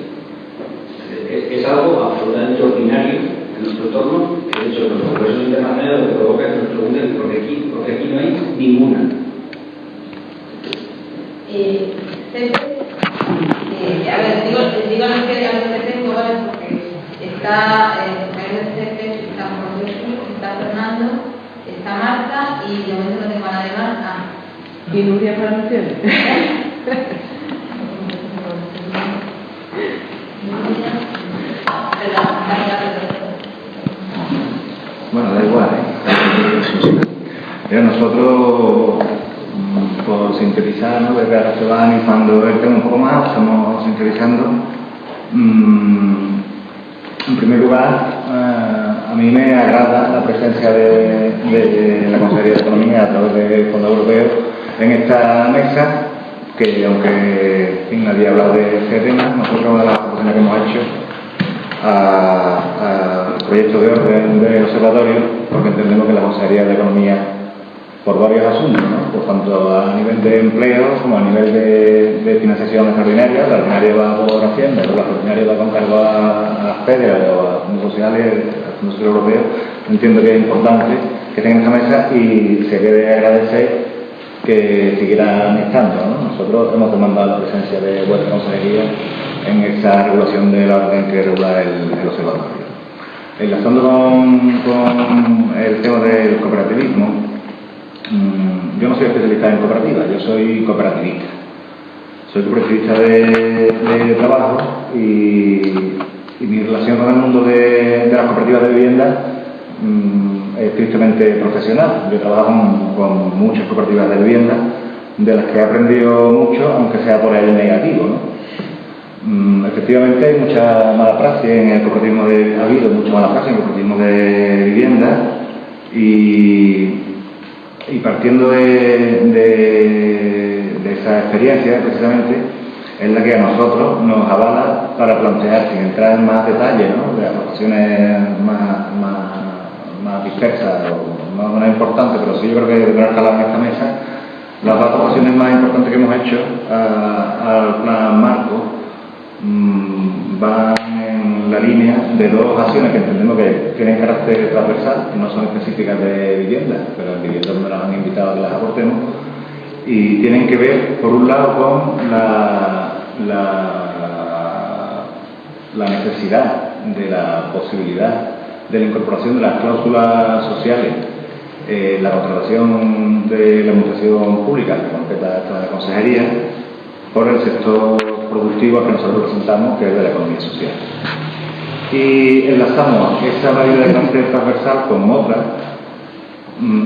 Es algo absolutamente ordinario en nuestro entorno, que de hecho los congresos internacionales lo que provoca es que nos pregunten porque aquí no hay ninguna. A ver, digo lo que tengo, ¿vale? Porque está CEPE, está José, está Fernando, está Marta y de momento no tengo a nadie más. ¿Y Nuria para anunciar? Bueno, da igual, nosotros, por sintetizar, ¿no? Desde ahora se va animando el tema un poco más, estamos sintetizando. En primer lugar, a mí me agrada la presencia de la Consejería de Economía a través del Fondo Europeo en esta mesa, que aunque nadie ha hablado de este tema, nosotros una de las proposiciones que hemos hecho al proyecto de orden del observatorio, porque entendemos que la Consejería de Economía, por varios asuntos, ¿no? Por tanto a nivel de empleo como a nivel de financiación extraordinaria, la ordinaria va por Hacienda, la ordinaria va con cargo a las FEDER o a fondos sociales, al Fondo Social Europeo. Entiendo que es importante que tengan esta mesa y se debe agradecer que siguieran estando, ¿no? Nosotros hemos demandado la presencia de vuestra consejería en esa regulación de la orden que regula el observatorio. Enlazando con el tema del cooperativismo, yo no soy especialista en cooperativas, yo soy cooperativista. Soy cooperativista de trabajo y mi relación con el mundo de las cooperativas de vivienda es tristemente profesional. Yo trabajo con muchas cooperativas de vivienda, de las que he aprendido mucho, aunque sea por el negativo, ¿no? Efectivamente hay mucha mala praxis en el cooperativismo ha habido mucha mala praxis en el cooperativismo de vivienda y partiendo de esa experiencia precisamente es la que a nosotros nos avala para plantear, sin entrar en más detalles, ¿no? De aportaciones más dispersas o más importantes, pero sí yo creo que debe tener calado en esta mesa. Las dos aportaciones más importantes que hemos hecho al plan marco van en la línea de dos acciones que entendemos que tienen carácter transversal, que no son específicas de vivienda, pero en vivienda no las han invitado a que las aportemos, y tienen que ver, por un lado, con la necesidad de la posibilidad de la incorporación de las cláusulas sociales, la contratación de la administración pública, que completa esta consejería, por el sector productivo al que nosotros representamos, que es de la economía social. Y enlazamos esa medida de carácter transversal con otra,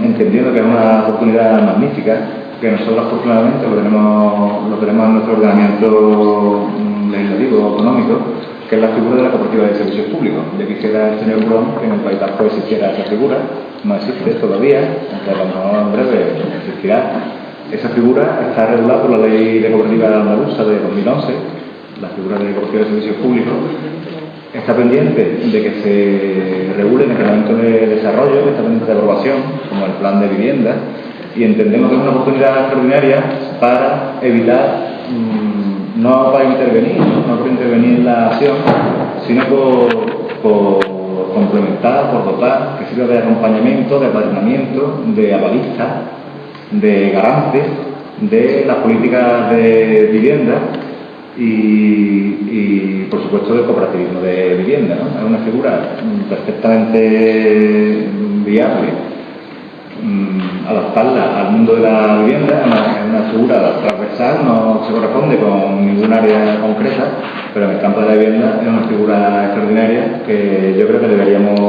entendiendo que es una oportunidad magnífica, que nosotros afortunadamente lo tenemos en nuestro ordenamiento legislativo autonómico, que es la figura de la cooperativa de servicios públicos. Yo quisiera el señor Brón que en el País Vasco existiera esa figura, no existe todavía, aunque a lo mejor en breve existirá. Esa figura está regulada por la Ley de Cooperativa Andaluza de 2011, la figura de cooperativa de servicios públicos. Está pendiente de que se regule en el reglamento de desarrollo, que está pendiente de aprobación, como el plan de vivienda, y entendemos que es una oportunidad extraordinaria para evitar, no para intervenir, no por intervenir en la acción, sino por complementar, por dotar, que sirva de acompañamiento, de apadrinamiento, de avalista, de garante de las políticas de vivienda y por supuesto del cooperativismo de vivienda, ¿no? Es una figura perfectamente viable, adaptarla al mundo de la vivienda. Es una figura transversal, no se corresponde con ningún área concreta, pero en el campo de la vivienda es una figura extraordinaria que yo creo que deberíamos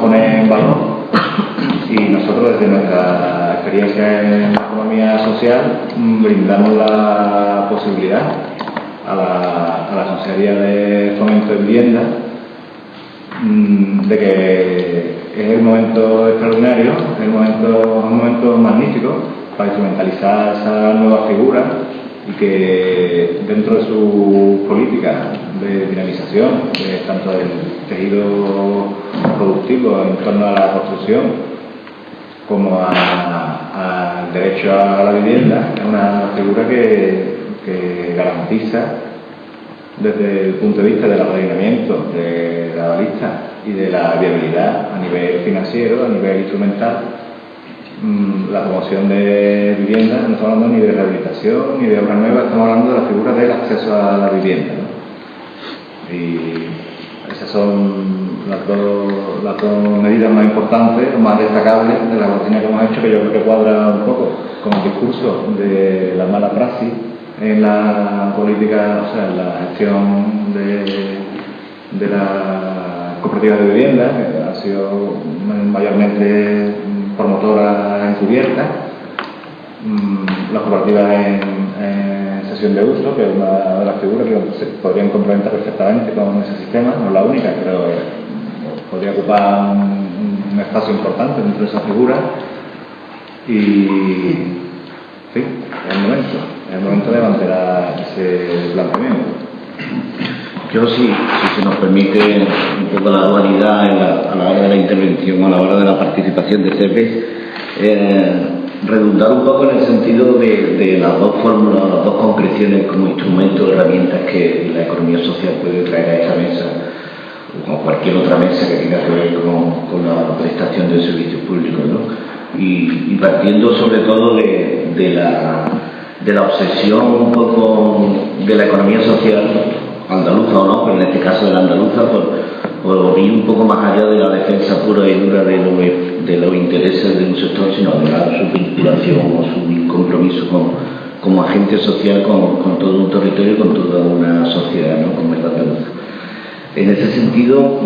poner en valor, y nosotros desde nuestra experiencia en la economía social brindamos la posibilidad a la Consejería de Fomento de Vivienda de que es el momento extraordinario, es un momento magnífico para instrumentalizar esa nueva figura y que dentro de su política de dinamización, tanto del tejido productivo en torno a la construcción como al derecho a la vivienda, es una figura que que garantiza desde el punto de vista del ordenamiento, de la balista y de la viabilidad a nivel financiero, a nivel instrumental, la promoción de vivienda. No estamos hablando ni de rehabilitación ni de obra nueva, estamos hablando de la figura del acceso a la vivienda, ¿no? Y esas son las dos medidas más importantes, más destacables de la rutina que hemos hecho, que yo creo que cuadra un poco con el discurso de la mala praxis en la política, o sea, en la gestión de la cooperativa de vivienda, que ha sido mayormente promotora encubierta, las cooperativas en cesión de uso, que es una de las figuras que se podrían complementar perfectamente con ese sistema, no es la única, pero podría ocupar un espacio importante dentro de esa figura. Y sí, es el momento de abanderar ese planteamiento. Yo si se nos permite un poco la dualidad a la hora de la intervención, a la hora de la participación de CEPE, redundar un poco en el sentido de las dos fórmulas, las dos concreciones como instrumentos, herramientas que la economía social puede traer a esta mesa, o como cualquier otra mesa que tenga que ver con la prestación de servicios públicos, ¿no? Y partiendo sobre todo de la obsesión un poco de la economía social andaluza o no, pero en este caso de la andaluza, por ir un poco más allá de la defensa pura y dura de los intereses de un sector, sino de su vinculación o su compromiso como agente social con todo un territorio y con toda una sociedad, ¿no?, como es la andaluza. En ese sentido,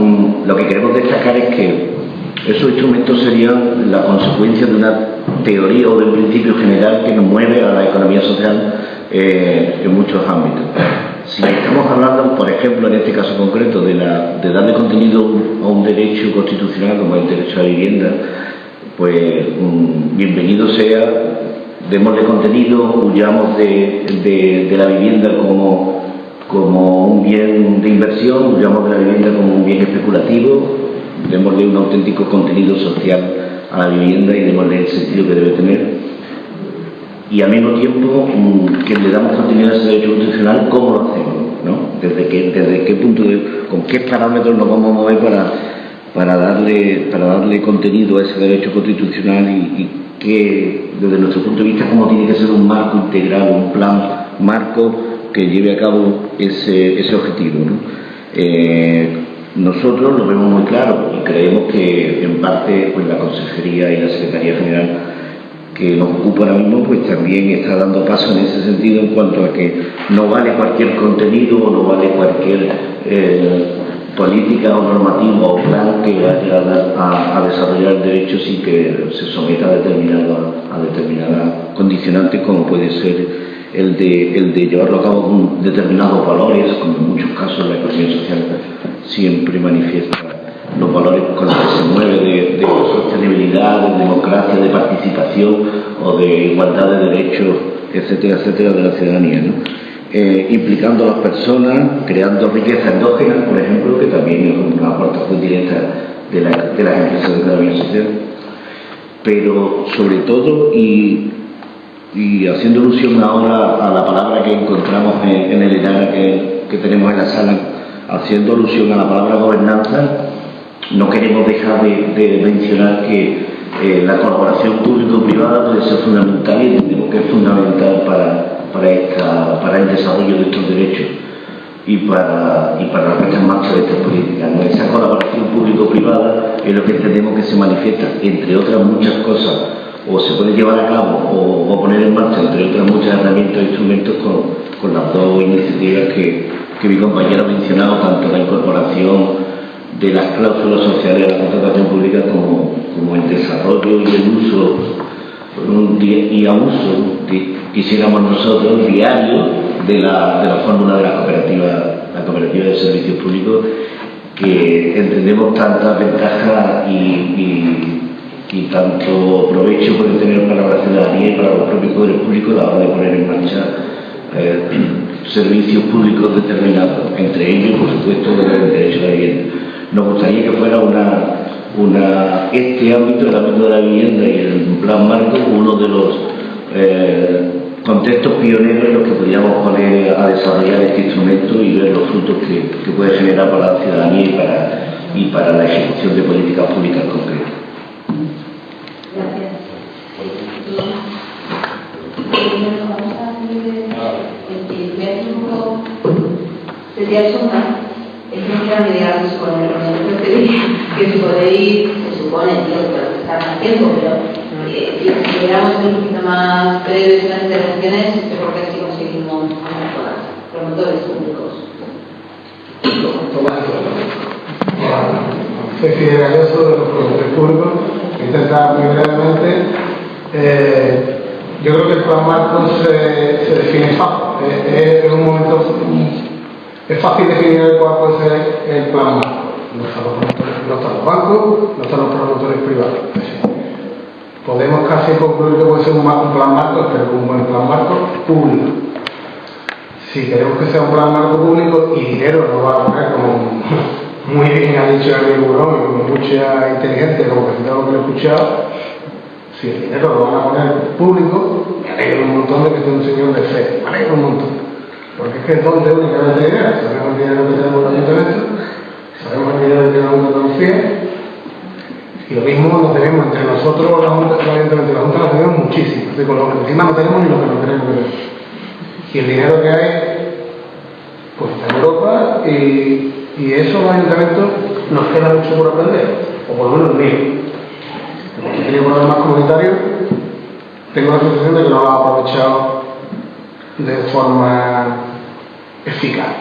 lo que queremos destacar es que esos instrumentos serían la consecuencia de una teoría o de un principio general que nos mueve a la economía social en muchos ámbitos. Si estamos hablando, por ejemplo, en este caso concreto, de darle contenido a un derecho constitucional como el derecho a la vivienda, pues bienvenido sea, démosle contenido, huyamos de la vivienda como un bien de inversión, huyamos de la vivienda como un bien especulativo, démosle un auténtico contenido social a la vivienda y démosle el sentido que debe tener. Y al mismo tiempo que le damos contenido a ese derecho constitucional, ¿cómo lo hacemos?, ¿no? ¿Desde qué punto con qué parámetros nos vamos a mover para darle contenido a ese derecho constitucional y que, desde nuestro punto de vista, cómo tiene que ser un marco integral, un plan marco que lleve a cabo ese objetivo, ¿no? Nosotros lo vemos muy claro y creemos que en parte pues la Consejería y la Secretaría General que nos ocupa ahora mismo pues también está dando paso en ese sentido, en cuanto a que no vale cualquier contenido o no vale cualquier política o normativa o plan que vaya a desarrollar el derecho sin que se someta a determinadas condicionantes, como puede ser el de llevarlo a cabo con determinados valores, como en muchos casos la economía social siempre manifiesta los valores con los que se mueve de sostenibilidad, de democracia, de participación o de igualdad de derechos, etcétera, etcétera, de la ciudadanía, ¿no? Implicando a las personas, creando riqueza endógena, por ejemplo, que también es una aportación directa de las empresas de economía social, pero sobre todo, y haciendo alusión ahora a la palabra que encontramos en el ENARA que tenemos en la sala, haciendo alusión a la palabra gobernanza, no queremos dejar de mencionar que la colaboración público-privada puede ser fundamental y entendemos que es fundamental para el desarrollo de estos derechos y para la puesta en marcha de estas políticas, ¿no? Esa colaboración público-privada es lo que entendemos que se manifiesta, entre otras muchas cosas, o se puede llevar a cabo o poner en marcha, entre otras muchas herramientas e instrumentos, con las dos iniciativas que mi compañero ha mencionado, tanto la incorporación de las cláusulas sociales de la contratación pública como el desarrollo y el uso y abuso, quisiéramos nosotros, diario de la fórmula de la cooperativa de servicios públicos, que entendemos tantas ventajas y tanto provecho puede tener para la ciudadanía y para los propios poderes públicos a la hora de poner en marcha servicios públicos determinados, entre ellos, por supuesto, el derecho a la vivienda. Nos gustaría que fuera este ámbito, el ámbito de la vivienda y el plan marco, uno de los contextos pioneros en los que podríamos poner a desarrollar este instrumento y ver los frutos que puede generar para la ciudadanía y para la ejecución de políticas públicas concretas. Gracias. El primer grupo sería el Sonda, es un plan de digamos con el organización que si podéis, se supone que están haciendo, pero si quisiéramos ser un poquito más breves en las intervenciones, yo creo que sí conseguimos mejorar promotores públicos. Soy Fidel Galloso de los promotores públicos. Intentar muy brevemente. Yo creo que el plan marco se define fácil. Es un momento. Es fácil definir cuál puede ser el plan marco. No están los bancos, no están los promotores privados. Podemos casi concluir que puede ser un plan marco, pero un buen plan marco público. Si queremos que sea un plan marco público y dinero no va a poner como muy bien ha dicho el Burón, con mucha inteligencia, como casi todo lo que lo he escuchado, si el dinero lo van a poner público, me alegro un montón de que esté un señor de fe, me alegro un montón. Porque es que es donde únicamente dinero, sabemos el dinero que tenemos en el ayuntamiento, sabemos el dinero que tenemos en Andalucía, y lo mismo nos tenemos entre nosotros, la Junta y la Junta nos tenemos muchísimo, así con lo que encima no tenemos ni lo que no tenemos que tener. Y el dinero que hay, pues está en Europa, y eso los ayuntamientos nos queda mucho por aprender, o por lo menos el mío. Como he tenido problemas comunitarios, tengo la sensación de que no lo he aprovechado de forma eficaz.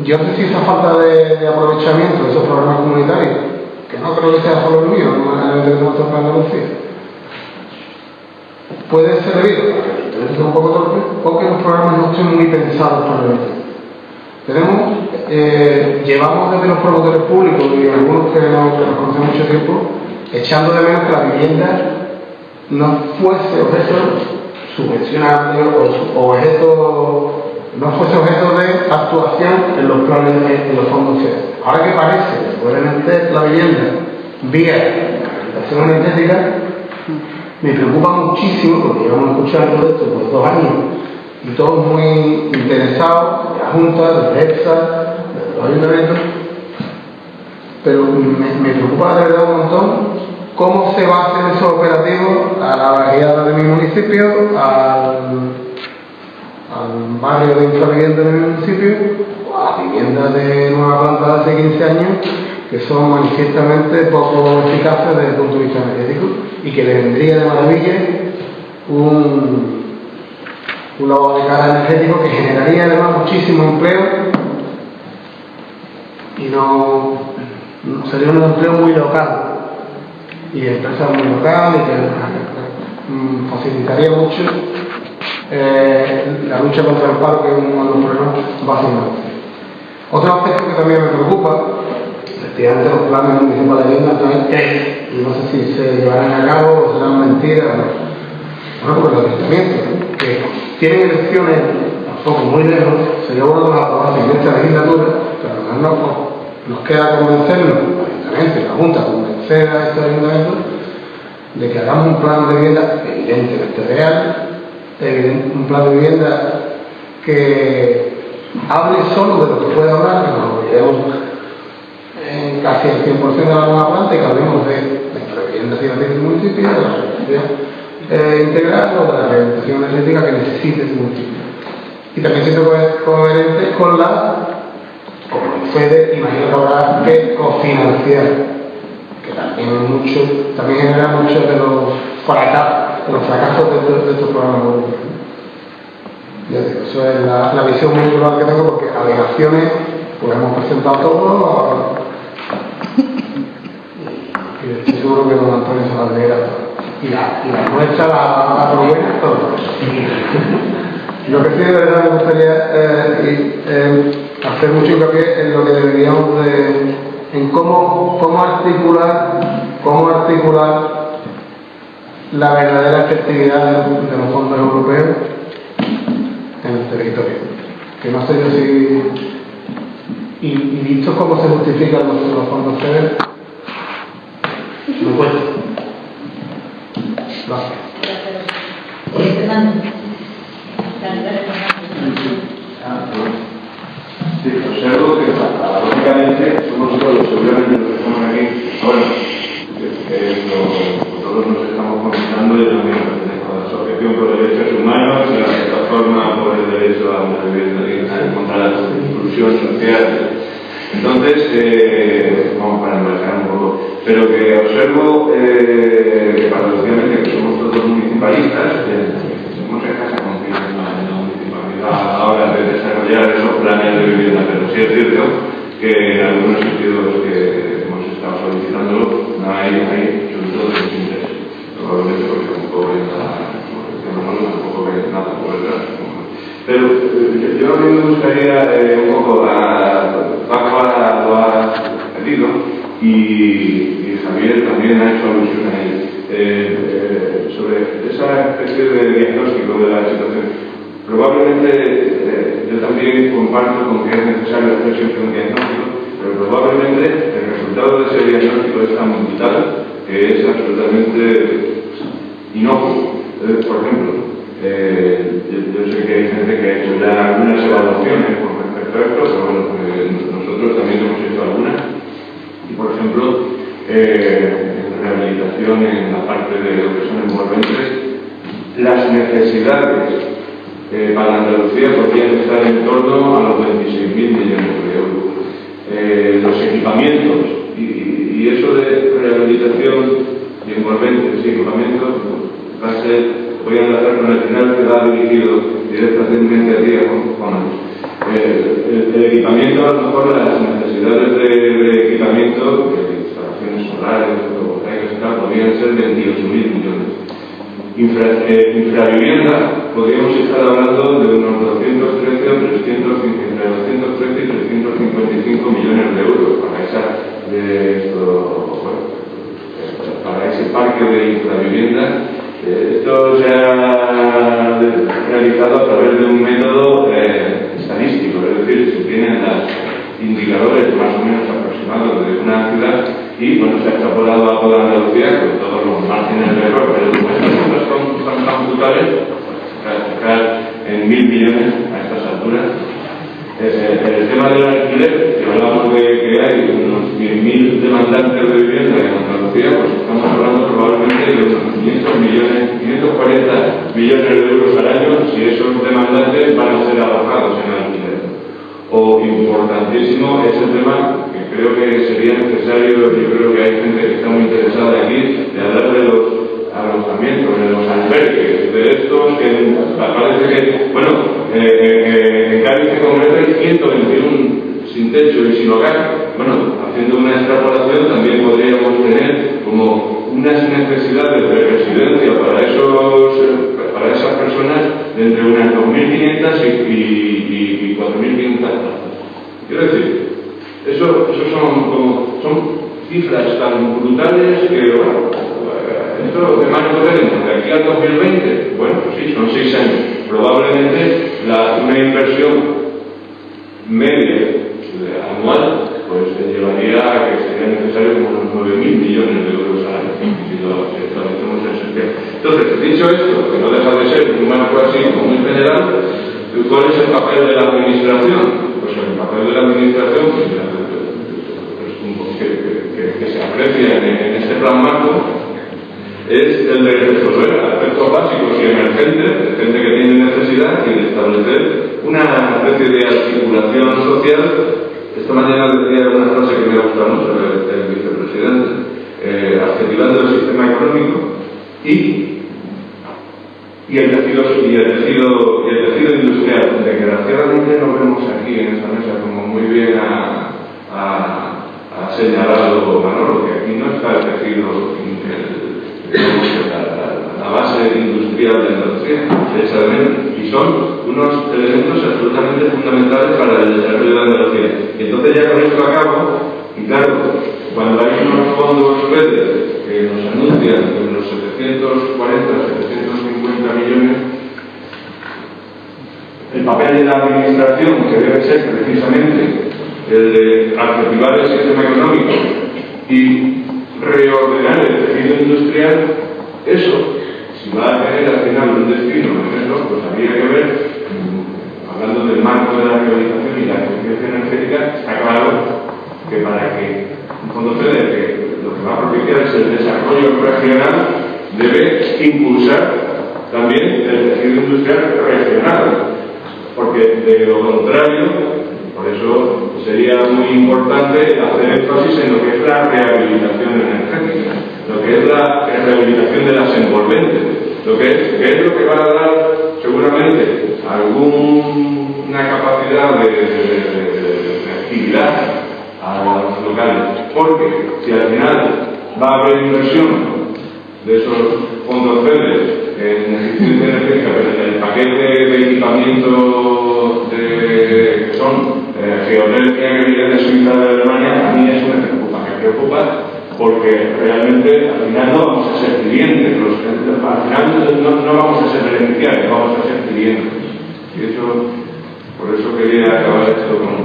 Yo no sé si esa falta de aprovechamiento de esos problemas comunitarios, que no creo que sea solo el mío, no es el de nuestro plan de Andalucía, puede ser debido a que es un poco torpe, porque los programas no están muy pensados para el llevamos desde los promotores públicos y algunos que nos conocen mucho tiempo, echando de menos que la vivienda no fuese objeto subvencionable o objeto, no fuese objeto de actuación en los planes de los fondos FEDER. Ahora que parece que puede meter la vivienda vía rehabilitación energética, me preocupa muchísimo, porque llevamos escuchando esto por 2 años y todos muy interesados, de la Junta, de EPSA, de los ayuntamientos, pero me preocupa de verdad un montón cómo se va a hacer esos operativos a la barriada de mi municipio, al barrio de infravivienda de mi municipio, o a la vivienda de nueva planta de hace 15 años, que son manifiestamente poco eficaces desde el punto de vista energético y que le vendría de maravilla un lavado de cara energético que generaría además muchísimo empleo y no sería un empleo muy local y empresas muy locales y que facilitaría mucho la lucha contra el paro, que es uno de los problemas básicos. Otro aspecto que también me preocupa, efectivamente los planes municipales de vivienda también y no sé si se llevarán a cabo o serán mentiras o no. Bueno, porque los ayuntamientos que tienen elecciones tampoco muy lejos, sería bueno que nos aprobasen en esta legislatura, pero a lo mejor nos queda convencernos, los ayuntamientos y la Junta, convencer a estos ayuntamientos de que hagamos un plan de vivienda evidentemente real, un plan de vivienda que hable solo de lo que puede hablar, que nos olvidemos casi el 100% de la nueva planta y que hablemos de la vivienda ciudadana del municipio, de la rehabilitación integral o de la rehabilitación energética que necesite ese municipio. Y también siento coherente con como el FEDER, imagino que habrá que cofinanciar, que también genera muchos de los fracasos de estos programas públicos. Ya digo, eso es la visión muy global que tengo, porque alegaciones pues hemos presentado todo y estoy seguro que don Antonio se va a leer a todo. Y la nuestra la proviene todo. Lo que sí de verdad me gustaría hacer mucho hincapié en lo que deberíamos en cómo articular la verdadera efectividad de los fondos europeos en el territorio. Que no sé yo si... Y visto cómo se justifican los fondos FEDER, me cuesta. Gracias. Fernando. Sí, observo que paradójicamente somos todos, seguramente los que estamos aquí, bueno, nosotros nos estamos comentando y también pertenezco a la Asociación por Derechos Humanos y a la Plataforma por el Derecho a una Vivienda Digna contra la Exclusión Social. Entonces, vamos para embarcar un poco, pero que observo paradójicamente que somos todos municipalistas, somos escasa confianza en la municipalidad a la hora de desarrollar esos planes de vivienda, pero sí es cierto que en algunos sitios que hemos estado solicitando no hay sobre todo desinterés, probablemente porque tampoco hay nada por detrás. Pero yo a mí me gustaría un poco, Paco lo ha pedido y Javier también ha hecho alusión a ello, sobre esa especie de diagnóstico de la situación. Probablemente yo también comparto con que es necesario hacer siempre un diagnóstico, pero probablemente el resultado de ese diagnóstico es tan vital que es absolutamente inocuo. Por ejemplo, yo sé que hay gente que ha hecho ya algunas evaluaciones con respecto a esto, pero bueno, nosotros también hemos hecho algunas. Y por ejemplo, en rehabilitación, en la parte de lo que son envolventes, las necesidades para Andalucía podrían estar en torno a los 26.000 millones de euros. Los equipamientos, y eso de rehabilitación y envolventes y equipamientos va a ser. Voy a enlazar con el final que va dirigido directamente a ti, Juan. El equipamiento, a lo mejor las necesidades de equipamiento, de instalaciones solares, fotovoltaicas y tal, podrían ser 28.000 millones. Infravivienda, podríamos estar hablando de unos 213 o 313 y 355 millones de euros para ese parque de infravivienda. Esto se ha realizado a través de un método estadístico, es decir, se tienen los indicadores más o menos aproximados de una ciudad y bueno, se ha extrapolado a toda Andalucía con todos los márgenes de error, pero como estas cifras son tan brutales, para en 1.000 millones a estas alturas. El tema del alquiler, que hablamos de que hay unos 100.000 demandantes de vivienda en Andalucía, pues estamos hablando probablemente de unos 540 millones de euros al año si esos demandantes van a ser alojados en alquiler. O importantísimo es el tema que creo que sería necesario, yo creo que hay gente que está muy interesada aquí, de hablar de los alojamientos, de los albergues, de estos que parece que, bueno, en Cádiz en concreto hay 121 sin techo y sin hogar. Bueno, haciendo una extrapolación también podríamos tener como unas necesidades de residencia para esas personas de entre unas 2.500 y 4.500 plazas. Quiero decir, eso son cifras tan brutales que, bueno, esto de más podemos de aquí al 2020, bueno, pues sí, son 6 años. Probablemente una inversión media anual pues llevaría a que sería necesario como unos 9.000 millones de euros al año si lo establecemos en ese tema. Entonces, dicho esto, que no deja de ser un marco así como muy general, ¿cuál es el papel de la administración? Pues el papel de la administración que se aprecia en este plan marco es el de resolver aspectos básicos y emergentes de gente que tiene necesidad y de establecer una especie de articulación social. Esta mañana decía una frase que me ha gustado mucho del vicepresidente, adjetivando el sistema económico y el tejido industrial. Desgraciadamente no vemos aquí en esta mesa, como muy bien ha señalado Manolo, que aquí no está el tejido la base industrial de Andalucía, y son unos elementos absolutamente fundamentales para el desarrollo de Andalucía. Y entonces ya con esto acabo, y claro, cuando hay unos fondos verdes que nos anuncian unos 740, 750 millones, el papel de la administración, que debe ser precisamente el de activar el sistema económico y reordenar el tejido industrial, eso, si si va a tener al final un destino en eso, pues habría que ver, hablando del marco de la rehabilitación y la eficiencia energética, está claro que para que un fondo FEDER, que lo que va a propiciar es el desarrollo regional, debe impulsar también el tejido industrial regional, porque de lo contrario, por eso sería muy importante hacer énfasis en lo que es la rehabilitación energética, lo que es la rehabilitación de las envolventes, que es lo que va a dar seguramente alguna capacidad de actividad a los locales, porque si al final va a haber inversión de esos fondos verdes en eficiencia energética, pero en el paquete de equipamiento que son geotérmica que viene de Suiza, de Alemania, a mí eso me preocupa porque realmente al final no vamos a ser clientes, al final no vamos a ser beneficiarios, vamos a ser clientes. Y eso, por eso quería acabar esto con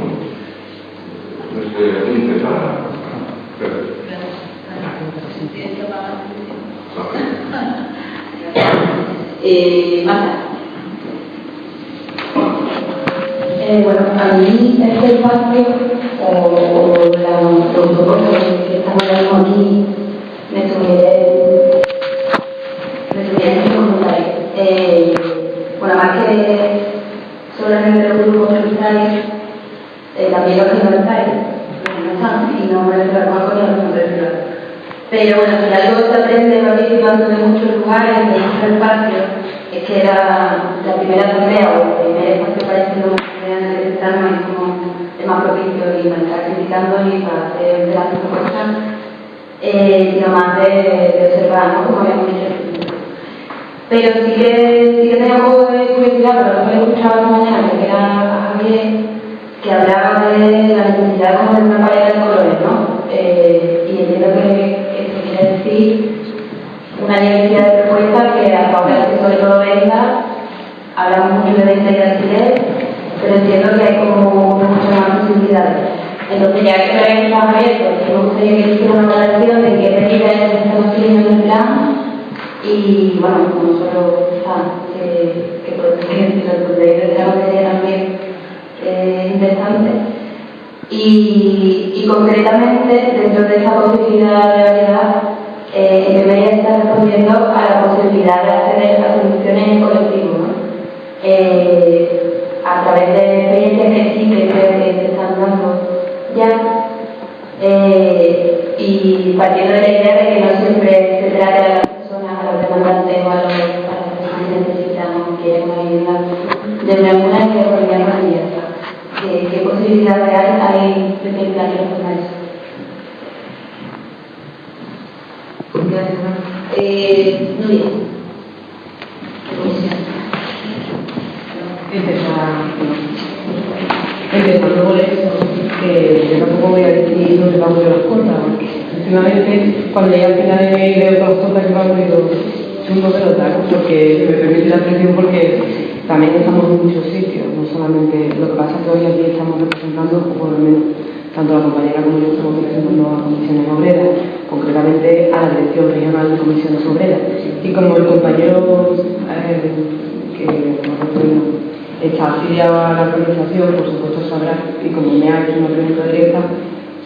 este apunte para Marta. Bueno, a mí este espacio o los protocolos que estamos hablando aquí me sugiere comentarios. Bueno, más que solamente los grupos prioritarios, también los que no estáis, y no me refiero a Juanjo ni a los que pero bueno, si algo se aprende participando de muchos lugares, de muchos espacios, es que era la primera asamblea o el primer espacio parecido a la que estamos es como el más propicio y para estar criticando y para hacer de las propuestas, sino más de observar, ¿no? Como habíamos dicho. Pero sí que tenía un poco de curiosidad, pero lo que he escuchado esta mañana, que era a Javier, que hablaba de la necesidad como de una pared de colores, ¿no? Y entiendo que esto quiere decir una diversidad de propuestas que hasta ahora sobre todo venta, hablamos mucho de venta y de alquiler, pero entiendo que hay como muchas más posibilidades. Entonces ya que me está abierto, me gustaría que hiciera una valoración de qué medidas estamos siguiendo en el plan y bueno, como solo que podría de esta materia también interesante. Y concretamente, dentro de esa posibilidad de variedad, debería estar respondiendo a la posibilidad de acceder a soluciones en colectivo, ¿no? A través de experiencias que existen y creo que se están dando ya, y partiendo de la idea de que no siempre se trata de las personas, a los demandantes o a las personas que necesitan o quieren una vivienda de una cuna y de cualquier manera. ¿Qué posibilidad real hay de que el plan responda a eso? Nuria. Empezando por eso, que yo tampoco voy a decir dónde vamos yo las cortas, porque últimamente cuando llegué al final de mi veo todas las cortas que vamos digo, chungo pelota, porque se me permite la presión porque también estamos en muchos sitios, no solamente, lo que pasa es que hoy aquí estamos representando, o por lo menos tanto la compañera como yo estamos representando a comisiones obreras, concretamente a la Dirección Regional de Comisiones Obreras. Y como el compañero que está afiliado a la organización, por supuesto sabrá, y como me ha hecho una pregunta directa,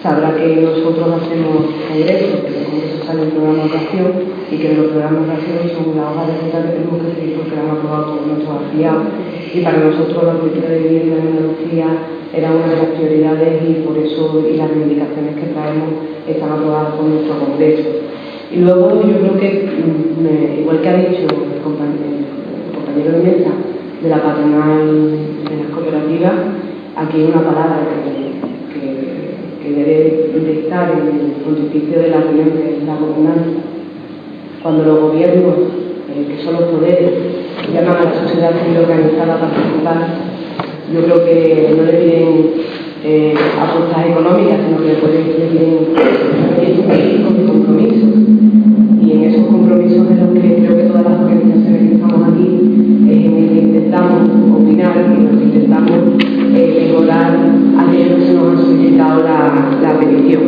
sabrá que nosotros hacemos congresos, que los congresos salen en programa de acción y que los programas de acción son la hoja de ruta que tenemos que seguir porque la han aprobado todos nuestros afiliados. Y para nosotros la política de vivienda en Andalucía era una de las prioridades y por eso y las reivindicaciones que traemos están aprobadas por nuestro congreso. Y luego yo creo que, igual que ha dicho el compañero de mesa de la patronal de las cooperativas, aquí hay una palabra que debe de estar en el frontispicio de la reunión, que es la gobernanza. Cuando los gobiernos, que son los poderes, llaman a la sociedad civil organizada a participar, yo creo que no le piden apuestas económicas, sino que le piden políticos y compromisos. Y en esos compromisos es lo que creo que todas las organizaciones que estamos aquí es en el que intentamos opinar y nos intentamos mejorar aquello que se nos ha solicitado la petición.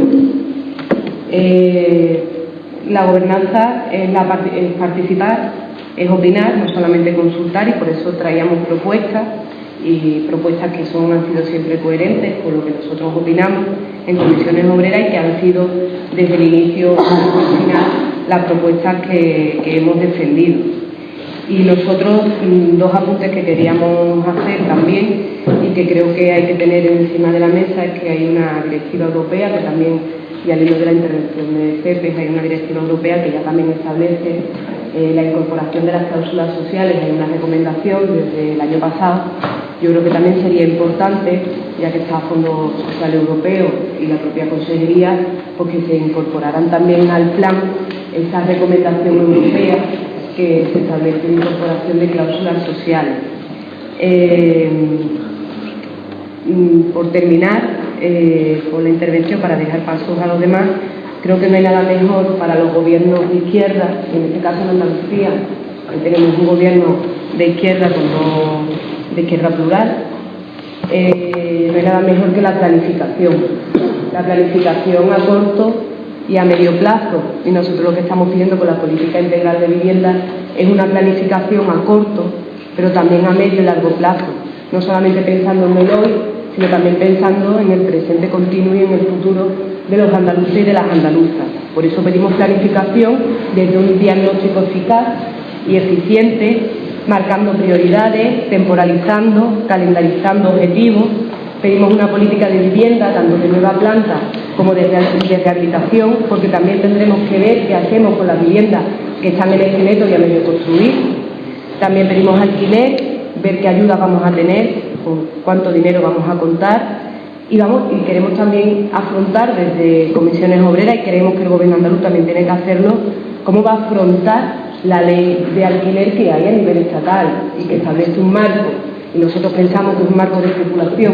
La gobernanza es participar es opinar, no solamente consultar, y por eso traíamos propuestas, y propuestas que han sido siempre coherentes con lo que nosotros opinamos en Comisiones Obreras y que han sido desde el inicio hasta el final las propuestas que hemos defendido. Y nosotros, dos apuntes que queríamos hacer también y que creo que hay que tener encima de la mesa es que hay una directiva europea que también, y al hilo de la intervención de CEPES, hay una directiva europea que ya también establece la incorporación de las cláusulas sociales. Hay una recomendación desde el año pasado. Yo creo que también sería importante, ya que está el Fondo Social Europeo y la propia Consejería, pues que se incorporaran también al plan esa recomendación europea que se establece la incorporación de cláusulas sociales. Por terminar con la intervención, para dejar pasos a los demás, creo que no hay nada mejor para los gobiernos de izquierda, en este caso en Andalucía, que tenemos un gobierno de izquierda de izquierda plural, no hay nada mejor que la planificación a corto y a medio plazo, y nosotros lo que estamos pidiendo con la política integral de vivienda es una planificación a corto, pero también a medio y largo plazo, no solamente pensando en el hoy, sino también pensando en el presente continuo y en el futuro de los andaluces y de las andaluzas. Por eso pedimos planificación desde un diagnóstico eficaz y eficiente, marcando prioridades, temporalizando, calendarizando objetivos. Pedimos una política de vivienda, tanto de nueva planta como de rehabilitación, porque también tendremos que ver qué hacemos con las viviendas que están en esqueleto y a medio construir. También pedimos alquiler, ver qué ayuda vamos a tener, con cuánto dinero vamos a contar. Y queremos también afrontar desde Comisiones Obreras, y creemos que el Gobierno andaluz también tiene que hacerlo, cómo va a afrontar la ley de alquiler que hay a nivel estatal y que establece un marco. Y nosotros pensamos que es un marco de especulación,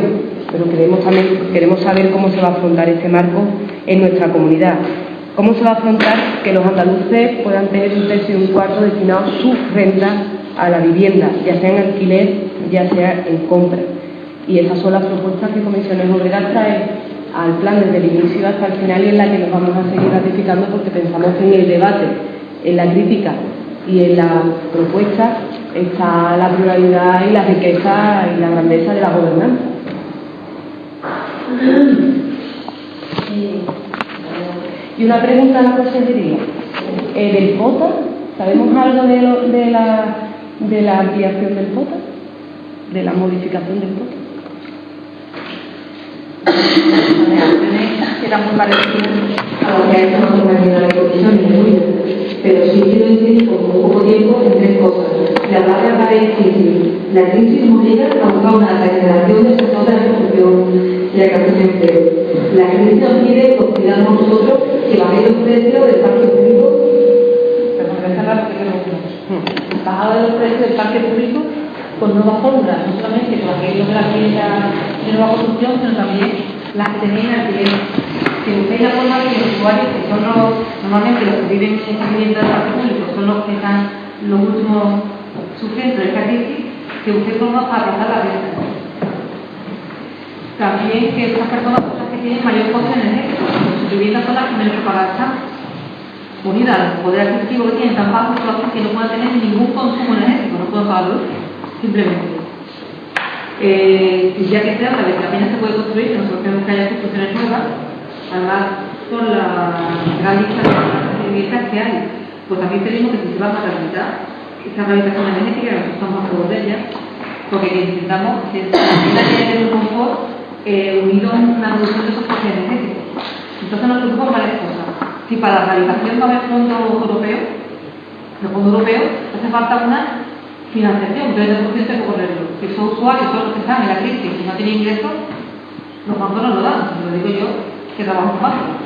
pero queremos saber cómo se va a afrontar este marco en nuestra comunidad. Cómo se va a afrontar que los andaluces puedan tener un tercio y un cuarto destinados su renta a la vivienda, ya sea en alquiler, ya sea en compra. Y esas son las propuestas que Comisiones Obreras trae al plan desde el inicio hasta el final, y en la que nos vamos a seguir ratificando, porque pensamos que en el debate, en la crítica y en la propuesta está la pluralidad y la riqueza y la grandeza de la gobernanza. Y una pregunta a la Consejería. ¿Del POTA? ¿Sabemos algo de la ampliación del POTA? ¿De la modificación del POTA? Las reacciones eran muy parecidas a lo que ha hecho nuestra compañera de comisión, pero sí quiero decir, con muy poco tiempo, en tres cosas. La palabra de crisis. La crisis nos obliga a buscar una regeneración del sector de la construcción y la creación de empleo. La crisis nos pide consideramos nosotros que bajéis los precios del parque público. Perdón, voy a cerrar porque creo que bajada de los precios del parque público con nuevas fórmulas, no solamente con aquellos de la vivienda de nueva construcción, sino también las que tenéis alquiler. Si busquéis la forma de los usuarios, que son normalmente los que viven en esta vivienda del parque público, son los que están los últimos sufriendo de esta crisis, que busquéis formas para aplazar la renta. También que estas personas son las que tienen mayor coste energético, sus viviendas son las que menos preparadas están, unidas al poder adquisitivo que tienen tan bajo, que no puedan tener ningún consumo energético, no pueden pagar luz. Simplemente. Ya que sea, la pena se puede construir, que nosotros queremos que haya construcciones nuevas, además con la gran lista de viviendas que hay, pues también pedimos que se van a rehabilitar esa rehabilitación energética, que nosotros estamos a favor de ella, porque necesitamos que la vivienda tiene un confort unido a una reducción de esos costes energéticos. Entonces nos preocupan varias cosas. Si para la rehabilitación va a haber fondos europeos, los fondos europeos, hace falta una financiación, que es el porcentaje de correrlo. Que esos usuarios son los que están en la crisis y no tienen ingresos, los bancos no lo dan. Lo digo yo, que trabajo fácil.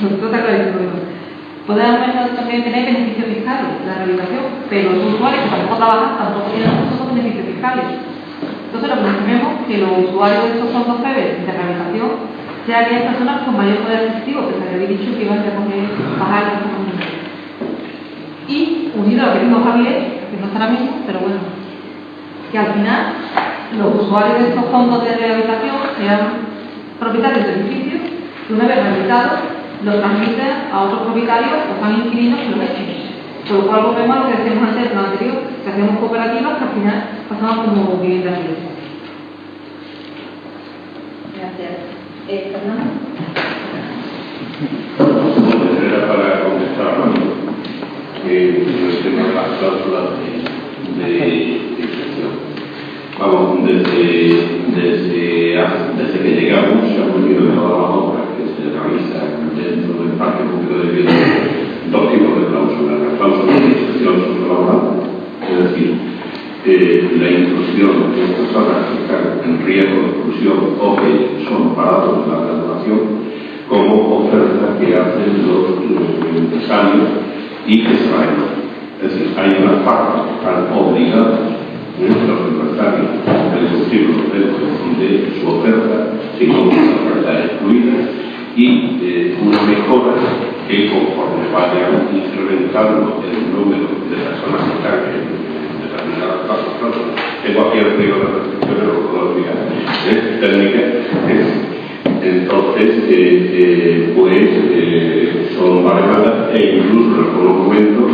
Esto está clarísimo. Pueden también tener beneficios fiscales, la rehabilitación, pero los usuarios que tampoco trabajan tampoco tienen esos beneficios fiscales. Entonces lo que nos tememos es que los usuarios de estos fondos FEBER de rehabilitación sean aquellas personas con mayor poder adquisitivo, que se había dicho que iban a recoger bajar el consumo. Y unido a lo que dijo Javier, que no está ahora mismo, pero bueno, que al final los usuarios de estos fondos de rehabilitación sean propietarios de edificios que una vez rehabilitados los transmiten a otros propietarios o son inquilinos que lo echen. Con lo cual volvemos a lo que decíamos antes, lo anterior, que hacemos cooperativas que al final pasamos como viviendas libres. Gracias. Fernando. Era para contestar a Ramiro, que el tema de las cláusulas de excepción. Vamos, desde que llegamos se han volvido de todas las obras que se realizan dentro del parque público de vivienda dos tipos de cláusulas. La cláusula de excepción sociolaboral, es decir, la inclusión de personas que están en riesgo de exclusión o que son parados de la regulación, como ofertas que hacen los empresarios y que se van. Es decir, hay unas partes que están obligadas, los empresarios, a introducirlo dentro de su oferta, si no una oferta excluida, y una mejora que conforme vayan incrementando el número de personas que están en determinadas cláusulas. Tengo aquí el río de restricciones, lo puedo olvidar, técnicas. Entonces, son variadas e incluso en algunos momentos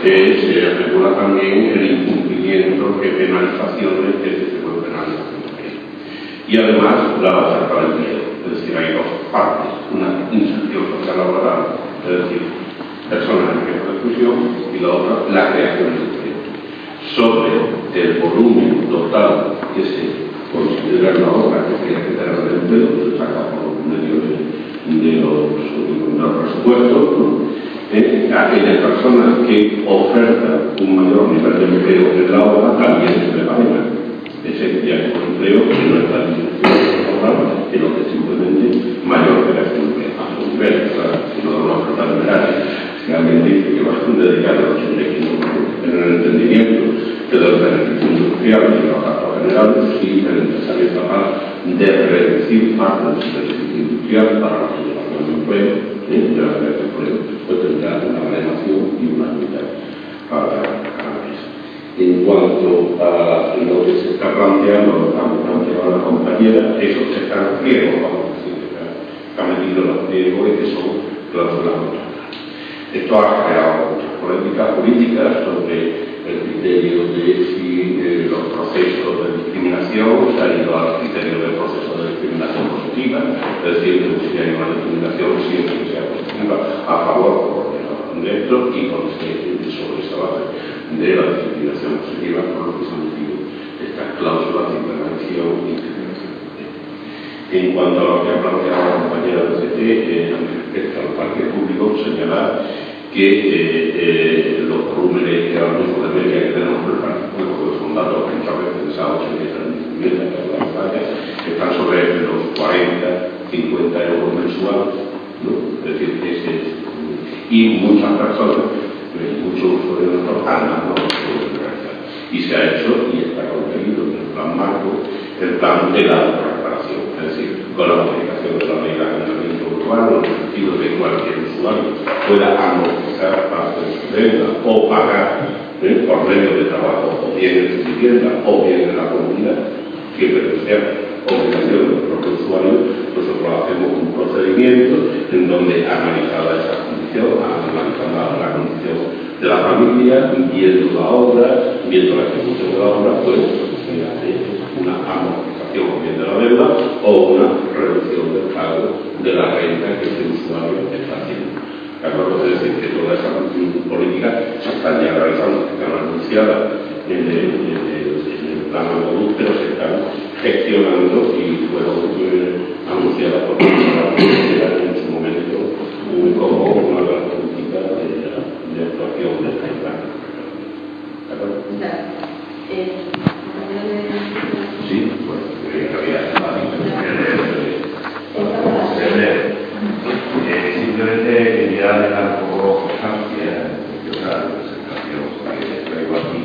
se regula también el incumplimiento de penalizaciones que se pueden penalizar. Y además la base para el empleo, es decir, hay dos partes, una inserción social laboral, es decir, personas en riesgo de exclusión, y la otra, la creación de empleo. Sobre el volumen total que se considera la obra que tiene que tener el empleo, se saca por medio de los presupuestos, ¿no? Aquellas personas que ofertan un mayor nivel de empleo en la obra también se le pagan. Ese ya es un empleo que no está en institución laboral, sino que simplemente mayor que la que a su nivel, si no una oferta de verano. Si alguien dice que va a dedicar el 85% en el entendimiento que del beneficio industrial y de los gastos generales, si el empresario es capaz de reducir parte de su beneficio industrial para la generación de empleo, de la creación de empleo, pues tendrá una manejación y una unidad para eso. En cuanto a lo que se está planteando, lo que han planteado las compañeras, eso se está en riesgo, vamos a decir, que ha metido los riesgos y que son cláusulas contrarias. Esto ha creado muchas polémicas políticas sobre el criterio de si los procesos de discriminación se han ido al criterio del proceso de discriminación positiva, es decir, que si hay una discriminación siempre que sea positiva a favor de esto y sobre esa base de la discriminación positiva por lo que se han metido estas cláusulas de intervención y discriminación. En cuanto a lo que ha planteado la compañera del CT, respecto al parque público, señalar que los volúmenes que ahora mismo de media que tenemos por el parque público, que son datos que muchas veces pensados en esta vivienda que es la montaña, están sobre los 40, 50 euros mensuales, ¿no? Es decir, y muchas personas, muchos usuarios han mandado y se ha hecho y está contenido en el plan marco el plan de la reparación, es decir, con la modificación de la ley de arrendamiento urbano, en el sentido de que cualquier usuario pueda amortizar parte de su deuda o pagar por medio de trabajo o bien en su vivienda o bien en la comunidad, siempre que sea obligación del propio usuario. Nosotros hacemos un procedimiento en donde analizada esa condición, analizada la condición de la familia, viendo la obra, viendo la ejecución de la obra, pues una amortización o bien de la deuda o una reducción del pago de la renta que el usuario está haciendo. ¿De acuerdo? Es decir, que todas esas políticas se están ya realizando, que están anunciadas en el plan andaluz, pero se están gestionando y fueron anunciadas por la política en su momento como una de las políticas de actuación de esta plan. ¿De acuerdo? Sí, pues simplemente quería dejar un poco constancia de una presentación que traigo aquí,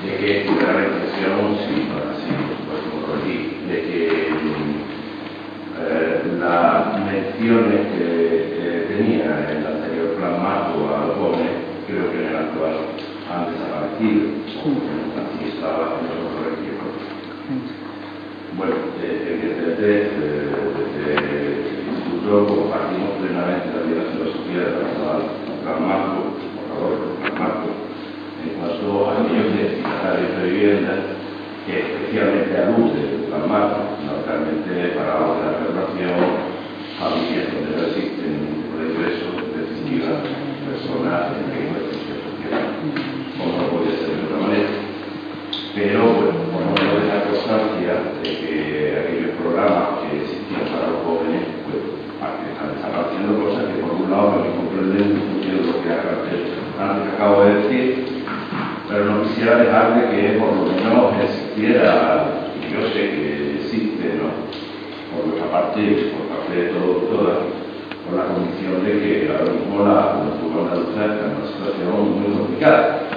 de que la reflexión, sí, así, pues como aquí, de que las menciones que tenía en el anterior plan marco a los jóvenes, creo que en el actual han desaparecido, así estaba en los correctivos. Bueno, evidentemente, desde el instituto compartimos plenamente la vida de la filosofía de la plan marco, por favor, de vivienda que especialmente alude al mar, naturalmente para la renovación familias donde no existen regresos definitivas personas en riesgo de exclusión social, como no puede ser de otra manera. Pero bueno, por no dejar constancia de que aquellos programas que existían para los jóvenes, pues están haciendo cosas que por un lado no me comprenden en función de lo que antes acabo de decir, pero no quisiera dejar de que por lo menos existiera, y yo sé que existe, ¿no? Por nuestra parte, por parte de todas, con la condición de que ahora mismo la juventud andaluza está en una situación muy complicada.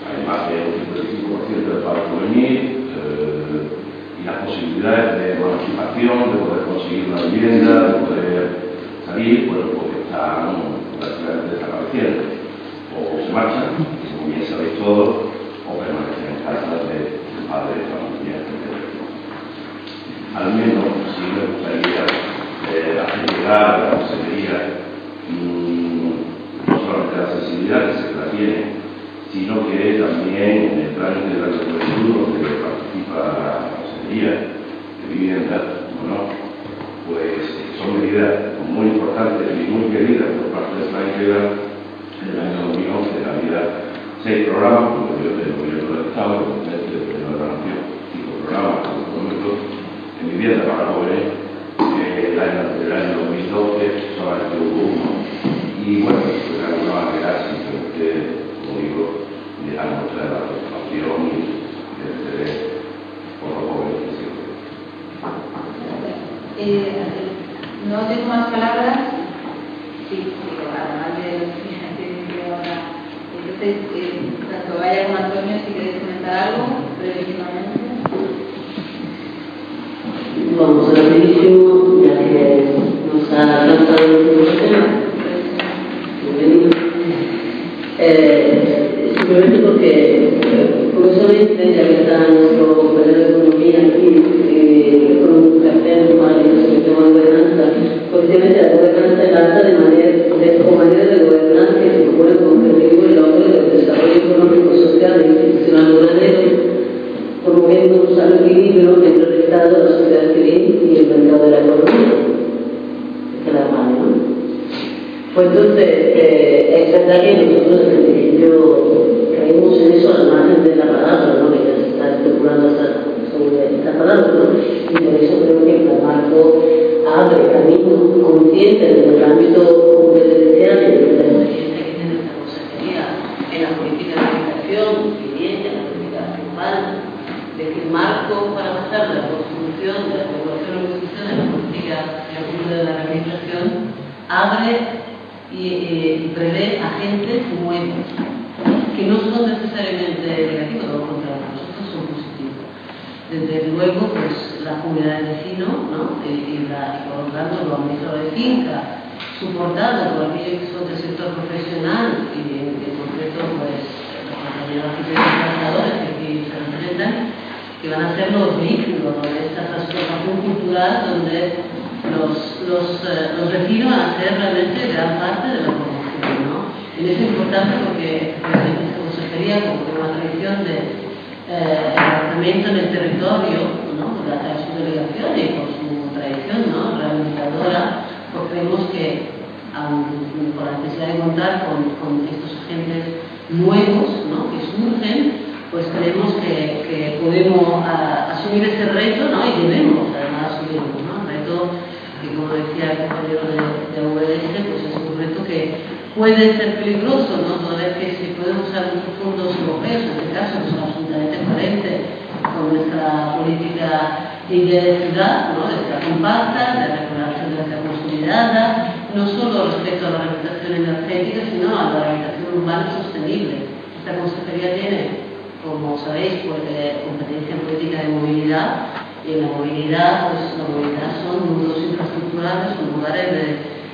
Hay más de un 55% de paro juvenil y las posibilidades de emancipación, de poder conseguir una vivienda, de poder salir, bueno, pues están prácticamente desapareciendo. O se marchan, como bien sabéis todos, o permanecen en casa de padres, familias, etc. Al menos sí me gustaría hacer llegar a la consejería no solamente la sensibilidad que se la tiene, sino que también en el plan de la juventud donde participa la consejería de vivienda, bueno, pues son medidas muy importantes y muy queridas por parte del plan integral. En el año 2011 había 6 programas, como yo del gobierno del Estado, del gobierno de la Nación, 5 programas económicos en vivienda para jóvenes. El año 2012 solamente hubo uno. Y bueno, pues de alguna manera simplemente, como digo, dejar muestra de la preocupación y del interés por los jóvenes. No tengo más palabras. Sí, además de los que ahora. Entonces, tanto Vaya como Antonio, si queréis comentar algo, brevísimamente. Vamos al inicio, ya que nos ha lanzado el tema. Bienvenido. Simplemente porque, curiosamente, ya que está nuestro compañero de economía aquí, con un cartel mal y se llama gobernanza, posiblemente la gobernanza trata de manera de gobernar que se propone como objetivo el logro del desarrollo económico, social e institucional duradero, promoviendo un sano equilibrio entre el Estado, la sociedad civil y el mercado de la economía. Es la mano, ¿no? Pues entonces, es verdad que nosotros desde el principio caímos en eso al margen de la palabra, ¿no? Que ya se está especulando sobre esta palabra, ¿no? Y por eso creo que el marco abre camino consciente desde el ámbito competencial y desde la experiencia que tiene esta consejería en la política de educación, vivienda, en la política urbana, de que el marco para pasar de la construcción, de la regulación o construcción de la política de la rehabilitación abre y prevé agentes nuevos que no son necesariamente negativos, al contrario, nosotros son positivos. Desde luego, pues la comunidad de vecinos, ¿no? y por lo tanto los administradores de finca, soportados por aquellos que son del sector profesional y en concreto, pues los compañeros arquitectos trabajadores que aquí se representan, que van a ser los vínculos de esta transformación cultural donde los vecinos van a ser realmente gran parte de la población, ¿no? Y eso es importante porque esta consejería, como tiene una tradición de tratamiento en el territorio, ¿no? A través de su delegación y por su tradición, ¿no? Rehabilitadora, pues creemos que por la necesidad de contar con estos agentes nuevos, ¿no? Que surgen, pues creemos que podemos asumir ese reto, ¿no? Y debemos además asumirlo, ¿no? El reto que, como decía el compañero de UDS, pues es un reto que puede ser peligroso, ¿no? Toda vez que se pueden usar muchos fondos europeos, en este caso, que son absolutamente coherentes con nuestra política de idea de ciudad, ¿no? De ciudad compacta, de recuperación de la ciudad consolidada, no solo respecto a la rehabilitación energética, sino a la rehabilitación urbana sostenible. Esta consejería tiene, como sabéis, pues, competencia en política de movilidad, y en la movilidad, pues la movilidad son nudos infraestructurales, son lugares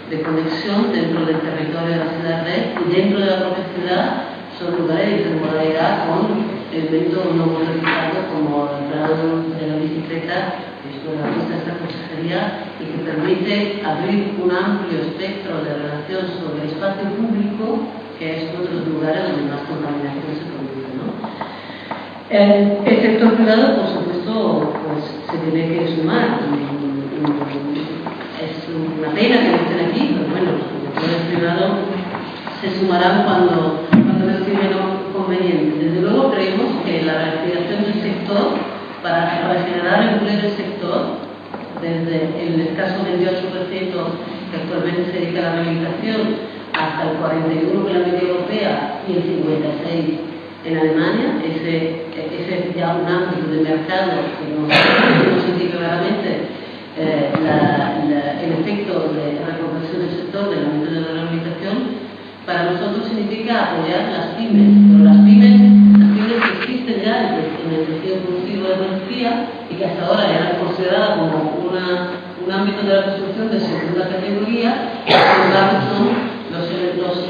de conexión dentro del territorio de la ciudad red y dentro de la propia ciudad son lugares de intermodalidad con elementos no motorizados como el plano de la bicicleta, que es la pista de esta consejería y que permite abrir un amplio espectro de relación sobre el espacio público, que es otros lugares donde más contaminación se produce, ¿no? El sector privado, por supuesto, pues se tiene que sumar. Es una pena que no estén aquí, pero bueno, los sectores privados se sumarán cuando lo estimen conveniente. Desde luego creemos que la reactivación del sector, para regenerar el empleo del sector, desde el escaso 28% que actualmente se dedica a la rehabilitación hasta el 41% que la media europea y el 56% en Alemania, ese es ya un ámbito de mercado que nos indica claramente el efecto de reconversión del sector del ámbito de la rehabilitación. Para nosotros significa apoyar las pymes, pero las pymes que existen ya en el tejido productivo de Andalucía y que hasta ahora eran consideradas como un ámbito de la construcción de segunda categoría, sin embargo son los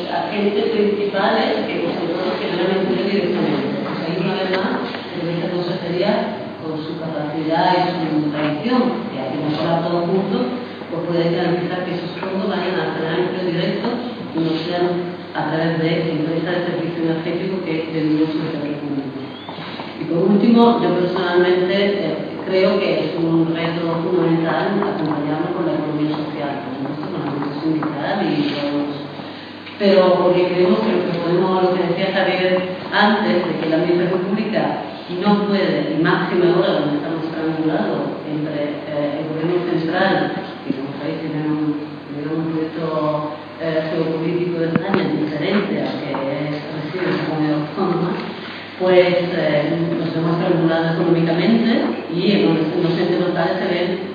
agentes principales que nosotros generan empleo directamente. Pues ahí una vez más, esta consejería, con su capacidad y su tradición, que hacemos ahora todos juntos, pues puede garantizar que esos fondos vayan a generar empleo directo y no sean a través de empresas de servicio energético que vendemos en el sector público. Y por último, yo personalmente creo que es un reto fundamental acompañarnos con la economía social, por supuesto con la economía sindical y todos. Pero porque creemos que lo que decía Javier antes, de que la administración pública no puede, y máxima ahora donde estamos estrangulados entre el gobierno central, que como sabéis tiene un proyecto geopolítico de España diferente a que reside en la comunidad autónoma, pues nos hemos estrangulado económicamente y en los entes locales se ven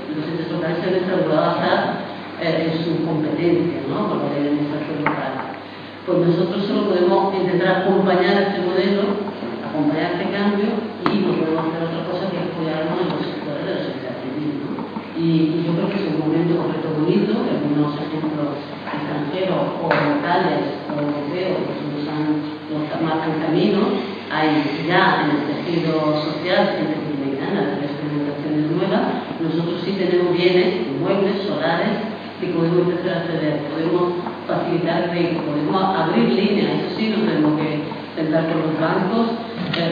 estrangulados hasta en su competencia, ¿no? Por la ley de administración local. Pues nosotros solo podemos intentar acompañar este modelo, acompañar este cambio y no podemos hacer otra cosa que apoyarnos en los sectores de la sociedad civil, ¿no? Y yo creo que es un momento concreto bonito, algunos ejemplos extranjeros o locales o europeos que marcan camino. Hay ya en el tejido social gente republicana de experimentaciones nuevas. Nosotros sí tenemos bienes, inmuebles, solares, que podemos empezar a acceder, podemos facilitar crédito, podemos abrir líneas, eso sí, no tenemos que sentar con los bancos,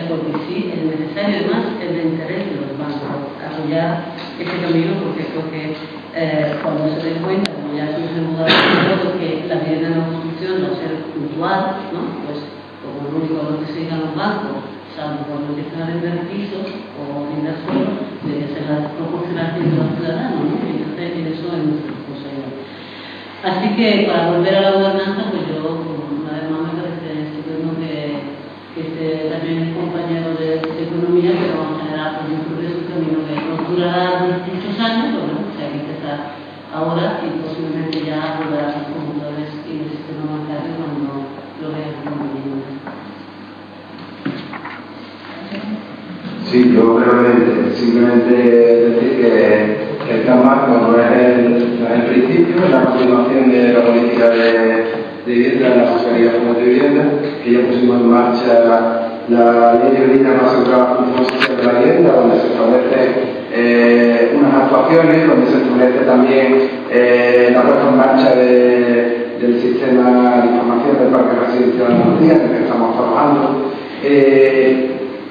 porque sí, es necesario, además, es de interés de los bancos apoyar este camino, porque creo que cuando se den cuenta, como ya nos hemos dado cuenta, que la vivienda en la construcción va a ser puntual, ¿no? Pues como lo único a lo que se digan los bancos, salvo cuando empiezan a vender pisos o vender suelo, debe ser la proporcionalidad de los ciudadanos, ¿no? Y entonces en eso es nuestra responsabilidad. Así que para volver a la gobernanza, pues yo, una vez más, me parece estupendo que esté también el compañero de economía, que vamos a generar pues, un progreso, un camino que nos durará muchos años, pero bueno, o sea, hay que empezar ahora y posiblemente ya volver a los computadores y el sistema bancario cuando lo vean conveniente. Sí, yo brevemente, simplemente decir que el plan marco no es el principio, es la continuación de la política de vivienda en la Consejería de Vivienda, que ya pusimos en marcha la ley que brinda más centrada a la función social de la vivienda, donde se establecen unas actuaciones, donde se establece también la puesta en marcha del sistema de información del parque residencial de Andalucía, en el que estamos trabajando.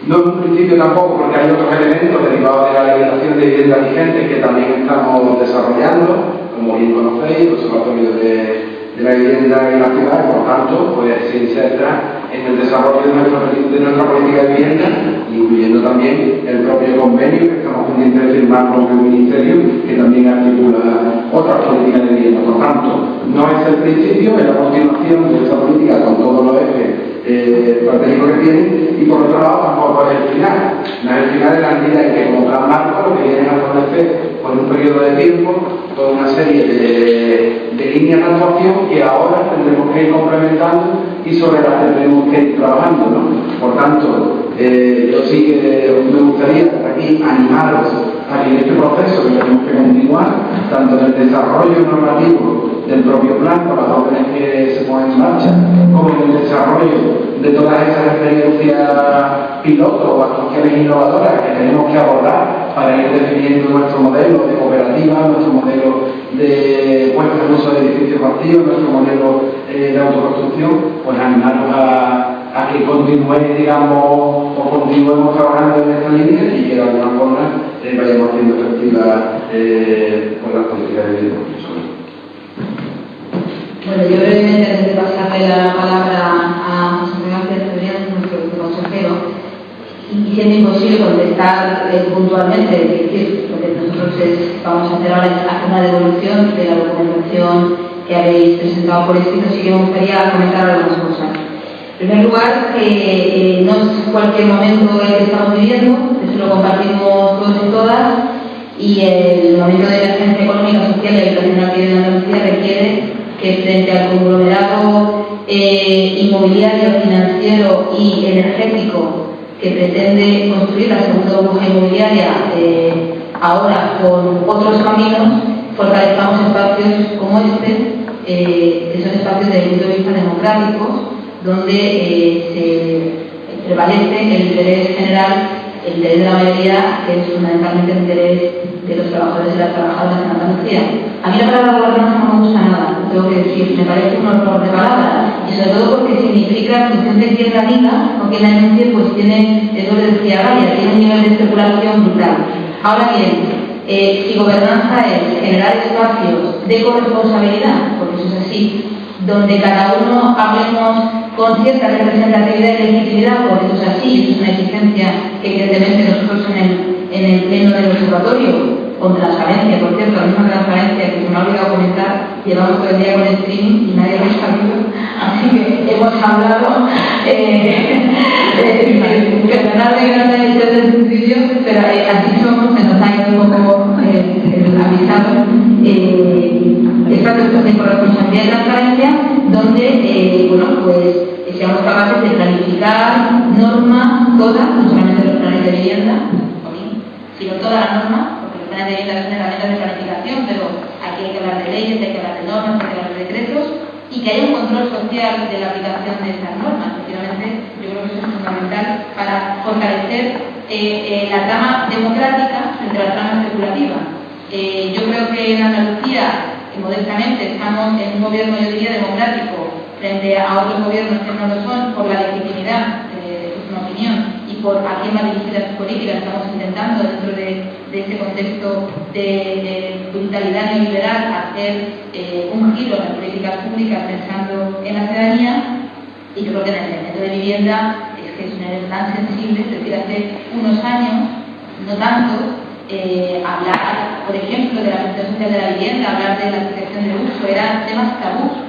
No en un principio tampoco, porque hay otros elementos derivados de la legislación de vivienda vigente que también estamos desarrollando, como bien conocéis, el Observatorio de la Vivienda en la ciudad, y por tanto, pues se inserta en el desarrollo de nuestra política de vivienda, incluyendo también el propio convenio que estamos pendientes de firmar con el Ministerio, que también articula otras políticas de vivienda. Por tanto, no es el principio, es la continuación de esta política con todos los ejes estratégicos que tiene, y por otro lado tampoco es el final. No es el final de la medida en que como plan marco lo que viene a establecer por un periodo de tiempo toda una serie de líneas de actuación que ahora tendremos que ir complementando y sobre las que tenemos que ir trabajando, ¿no? Por tanto, yo sí que me gustaría aquí animaros a que en este proceso que tenemos que continuar, tanto en el desarrollo normativo del propio plan, con las órdenes que se ponen en marcha, como en el desarrollo de todas esas experiencias pilotos o actuaciones innovadoras que tenemos que abordar para ir definiendo nuestro modelo de cooperativa, nuestro modelo de puesta en uso de edificios vacíos, nuestro modelo de autoconstrucción, pues animarnos a que continúe, digamos, o continuemos trabajando en esta línea y que de alguna forma vayamos haciendo efectiva con las políticas de vida. Bueno, yo brevemente, antes de pasarle la palabra a José García Cebrián, nuestro consejero, y siendo imposible contestar puntualmente, es decir, lo que nosotros vamos a hacer ahora es hacer una devolución de la documentación que habéis presentado por escrito, sí que me gustaría comentar algunas cosas. En primer lugar, no es cualquier momento el que estamos viviendo, eso lo compartimos todos y todas, y el momento de emergencia económica, social y habitacional que vive Andalucía requiere que frente al conglomerado inmobiliario, financiero y energético que pretende construir la segunda burbuja inmobiliaria ahora con otros caminos, fortalezcamos espacios como que son espacios desde el punto de vista democráticos, donde se prevalece el interés general, el interés de la mayoría, que es fundamentalmente el interés de los trabajadores y las trabajadoras en Andalucía. A mí la palabra gobernanza no me gusta nada, lo tengo que decir, me parece un horror de palabra, y sobre todo porque significa, en función de quién la diga o quién la enuncie, pues tiene, es lo que decía Gaia, tiene un nivel de especulación brutal. Ahora bien, si gobernanza es generar espacios de corresponsabilidad, porque eso es así, donde cada uno hablemos con cierta representatividad y legitimidad, porque eso es así, eso es una exigencia que evidentemente nosotros en el pleno del observatorio, con transparencia, por cierto, la misma transparencia que se me ha olvidado comentar, llevamos todo el día con el streaming y nadie lo ha sabido, así que hemos hablado, perdonadme que no haya hecho desde el principio, pero así somos, se nos ha ido un poco avisado, espacios de corresponsabilidad y transparencia, donde, bueno, pues seamos capaces de planificar normas, todas, no solamente los planes de vivienda, sino toda la norma, porque los planes de vivienda son herramientas de planificación, pero aquí hay que hablar de leyes, hay que hablar de normas, hay que hablar de decretos, y que haya un control social de la aplicación de estas normas. Efectivamente, yo creo que eso es fundamental para fortalecer la trama democrática frente a la trama especulativa. Yo creo que en Andalucía, modestamente, estamos en un gobierno, yo diría, democrático, frente a otros gobiernos que no lo son, por la legitimidad, es una opinión, y por a quién va dirigida su política. Estamos intentando, dentro de este contexto de brutalidad neoliberal, hacer un giro en las políticas públicas pensando en la ciudadanía, y yo creo que en el segmento de vivienda es que es un área tan sensible, es decir, hace unos años, no tanto, hablar, por ejemplo, de la protección social de la vivienda, hablar de la protección de uso, eran temas tabús.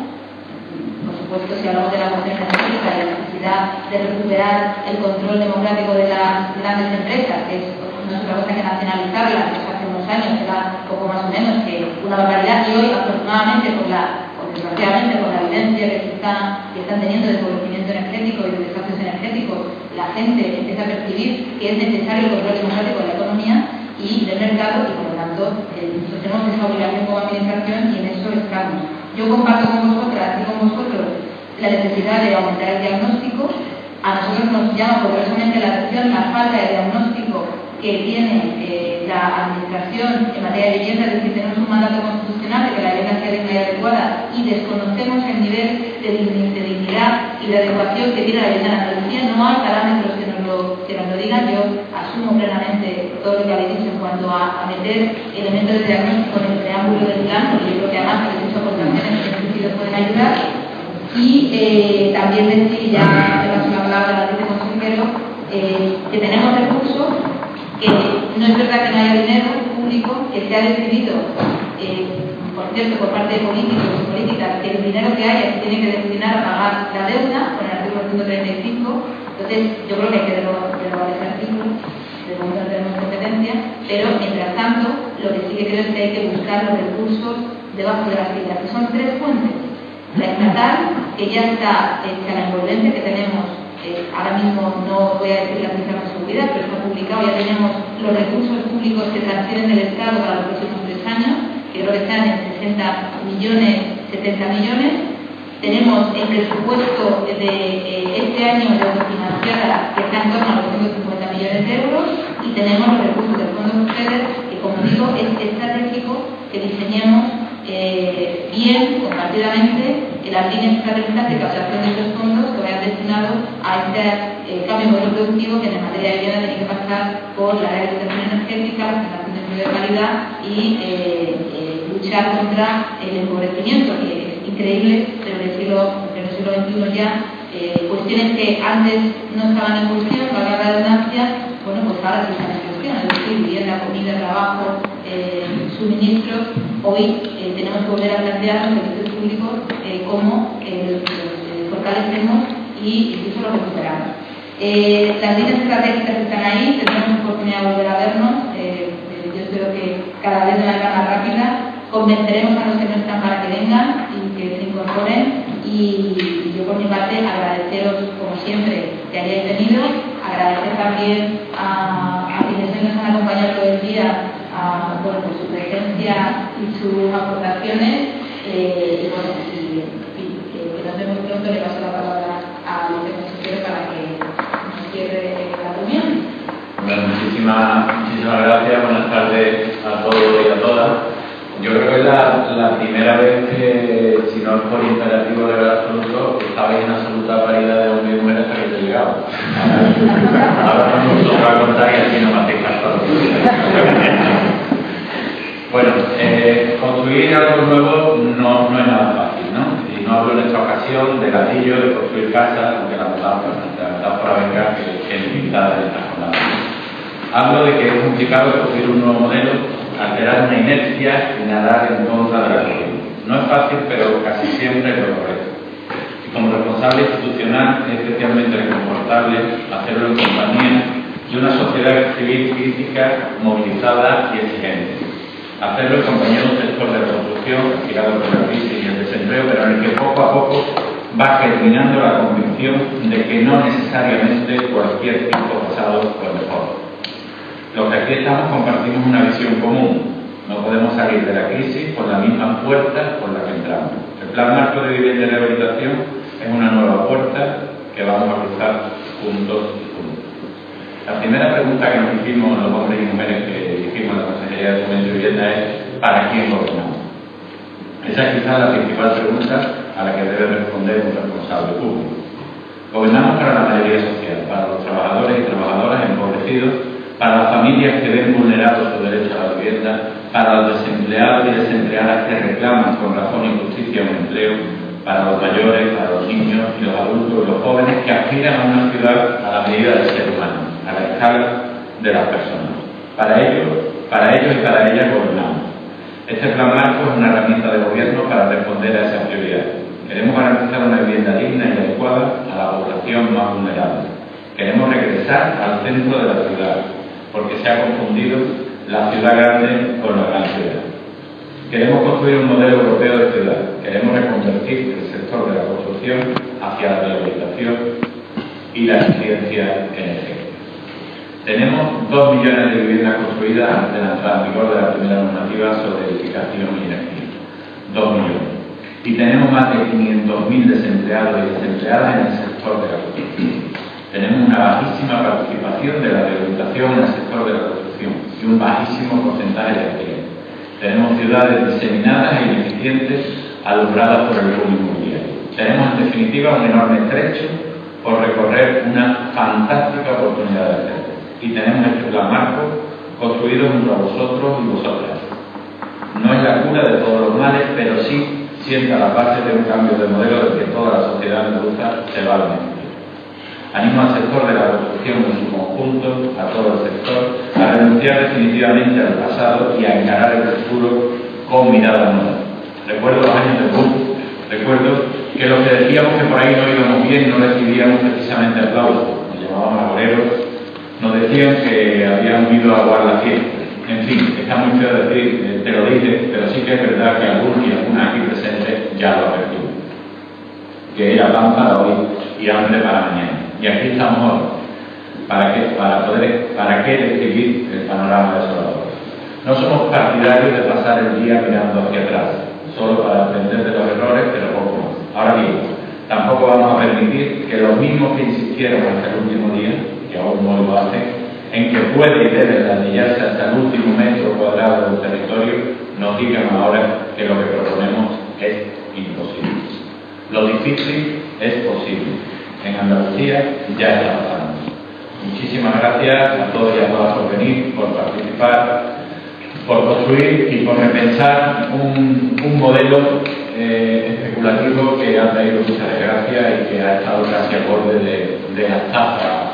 Por supuesto, si hablamos de la cuestión energética y la necesidad de recuperar el control democrático de las grandes empresas, que no es otra cosa que nacionalizarlas, que hace unos años era poco más o menos que una barbaridad, y hoy, afortunadamente, desgraciadamente, con la evidencia que están teniendo de empobrecimiento energético y de desastres energéticos, la gente empieza a percibir que es necesario el control democrático de la economía y del mercado, y por lo tanto tenemos esa obligación como administración, y en eso estamos. Yo comparto con vosotras y con vosotros la necesidad de aumentar el diagnóstico. A nosotros nos llama poderosamente la atención la falta de diagnóstico que tiene la administración en materia de vivienda, es decir, tenemos un mandato constitucional de que la vivienda sea digna y adecuada, y desconocemos el nivel de dignidad y de adecuación que tiene la vivienda en Andalucía. No hay parámetros que nos lo digan. Yo asumo plenamente todo lo que habéis dicho en cuanto a meter elementos de diagnóstico en el preámbulo del plan, porque yo creo que además habéis hecho aportaciones que en ese sentido pueden ayudar. Y también decir, ya le paso la palabra a la viceconsejero, que tenemos recursos, que no es verdad que no haya dinero público, que se ha decidido, por cierto, por parte de políticos y políticas, que el dinero que haya se tiene que destinar a pagar la deuda con el artículo 135. Entonces, yo creo que hay que derogar ese artículo, de momento no tenemos competencia, pero mientras tanto, lo que sí que creo es que hay que buscar los recursos debajo de las piedras, que son tres fuentes. La estatal, que ya está hecha, la envolvente que tenemos, ahora mismo no voy a decir la cifra con seguridad, pero está publicado, ya tenemos los recursos públicos que transfieren del Estado para los próximos 3 años, que creo que están en 60 millones, 70 millones. Tenemos el presupuesto de este año de autofinanciada, que está en torno a los 150 millones de euros, y tenemos los recursos del Fondo FEDER, que, como digo, es estratégico que diseñemos bien, compartidamente, las líneas estratégicas de captación de estos fondos que vayan destinados a este cambio de modelo productivo que en materia de vivienda tiene que pasar por la rehabilitación energética, la generación de empleo de calidad y luchar contra el empobrecimiento, que es increíble, pero en el siglo XXI ya cuestiones que antes no estaban en cuestión, valga la redundancia, bueno, pues ahora sí están en cuestión, es decir, vivienda, comida, trabajo, suministros. Hoy tenemos que volver a plantear los servicios públicos cómo los fortalecemos y incluso los recuperamos. Las líneas estratégicas están ahí, tendremos oportunidad de volver a vernos. Yo espero que cada vez de manera más rápida convenceremos a los que no están para que vengan y que se incorporen. Y yo por mi parte agradeceros como siempre que hayáis venido, agradecer también a quienes hoy nos han acompañado todo el día por su presencia y sus aportaciones. Y bueno, que nos vemos pronto. Le paso la palabra a Luis Consejero para que nos cierre la reunión. Bueno, muchísimas gracias. Buenas tardes a todos y a todas. Yo creo que es la primera vez que, si no es por imperativo de verdad absoluto, estabais en absoluta paridad de hombres y mujeres hasta que yo he llegado. Ahora no os va a contar y así no me hacéis caso. Bueno, construir algo nuevo no es nada fácil, ¿no? Y no hablo en esta ocasión de ladrillo, de construir casas, aunque la metáfora venga que es limitada en esta jornada. Hablo de que es complicado construir un nuevo modelo, alterar una inercia y nadar en contra de la corriente. No es fácil, pero casi siempre es lo correcto. Y como responsable institucional es especialmente reconfortable hacerlo en compañía de una sociedad civil crítica, movilizada y exigente. Hacerlo en compañía de un sector de reconstrucción castigado por la crisis y el desempleo, pero en el que poco a poco va germinando la convicción de que no necesariamente cualquier tiempo pasado fue mejor. Los que aquí estamos compartimos una visión común. No podemos salir de la crisis por la misma puerta por la que entramos. El Plan Marco de Vivienda y Rehabilitación es una nueva puerta que vamos a cruzar juntos y juntos. La primera pregunta que nos hicimos los hombres y mujeres que dirigimos la Consejería de Fomento y Vivienda es ¿para quién gobernamos? Esa es quizás la principal pregunta a la que debe responder un responsable público. Gobernamos para la mayoría social, para los trabajadores y trabajadoras empobrecidos, para las familias que ven vulnerado su derecho a la vivienda, para los desempleados y desempleadas que reclaman con razón y justicia un empleo, para los mayores, para los niños y los adultos y los jóvenes que aspiran a una ciudad a la medida del ser humano, a la escala de las personas. Para ellos y para ellas gobernamos. Este plan marco es una herramienta de gobierno para responder a esa prioridad. Queremos garantizar una vivienda digna y adecuada a la población más vulnerable. Queremos regresar al centro de la ciudad, porque se ha confundido la ciudad grande con la gran ciudad. Queremos construir un modelo europeo de ciudad. Queremos reconvertir el sector de la construcción hacia la rehabilitación y la eficiencia energética. Tenemos 2 millones de viviendas construidas antes de la entrada en vigor de la primera normativa sobre edificación y energía. 2 millones. Y tenemos más de 500.000 desempleados y desempleadas en el sector de la construcción. Tenemos una bajísima participación de la rehabilitación en el sector de la construcción y un bajísimo porcentaje de alquiler. Tenemos ciudades diseminadas e ineficientes alumbradas por el boom inmobiliario. Tenemos en definitiva un enorme trecho por recorrer, una fantástica oportunidad de hacerlo. Y tenemos este plan marco construido junto a vosotros y vosotras. No es la cura de todos los males, pero sí sienta la base de un cambio de modelo del que toda la sociedad andaluza se va a beneficiar. Animo al sector de la construcción en su conjunto, a todo el sector, a renunciar definitivamente al pasado y a encarar el futuro con mirada nueva. Recuerdo los años del boom, recuerdo que los que decíamos que por ahí no íbamos bien no recibíamos precisamente aplausos, nos llamaban agoreros, nos decían que habíamos ido a aguar la fiesta. En fin, está muy feo decir, te lo dije, pero sí que es verdad que algunos y algunas aquí presentes ya lo advertimos. Que era pan para hoy y hambre para mañana. Y aquí estamos hoy. ¿Para qué describir el panorama desolador? No somos partidarios de pasar el día mirando hacia atrás, solo para aprender de los errores, pero poco más. Ahora bien, tampoco vamos a permitir que los mismos que insistieron hasta el último día, que aún no lo hacen, en que puede y debe ladrillarse hasta el último metro cuadrado del territorio, nos digan ahora que lo que proponemos es imposible. difícil es posible. En Andalucía ya está pasando. Muchísimas gracias a todos y a todas por venir, por participar, por construir y por repensar un modelo especulativo que ha traído mucha desgracia y que ha estado casi a borde de la estafa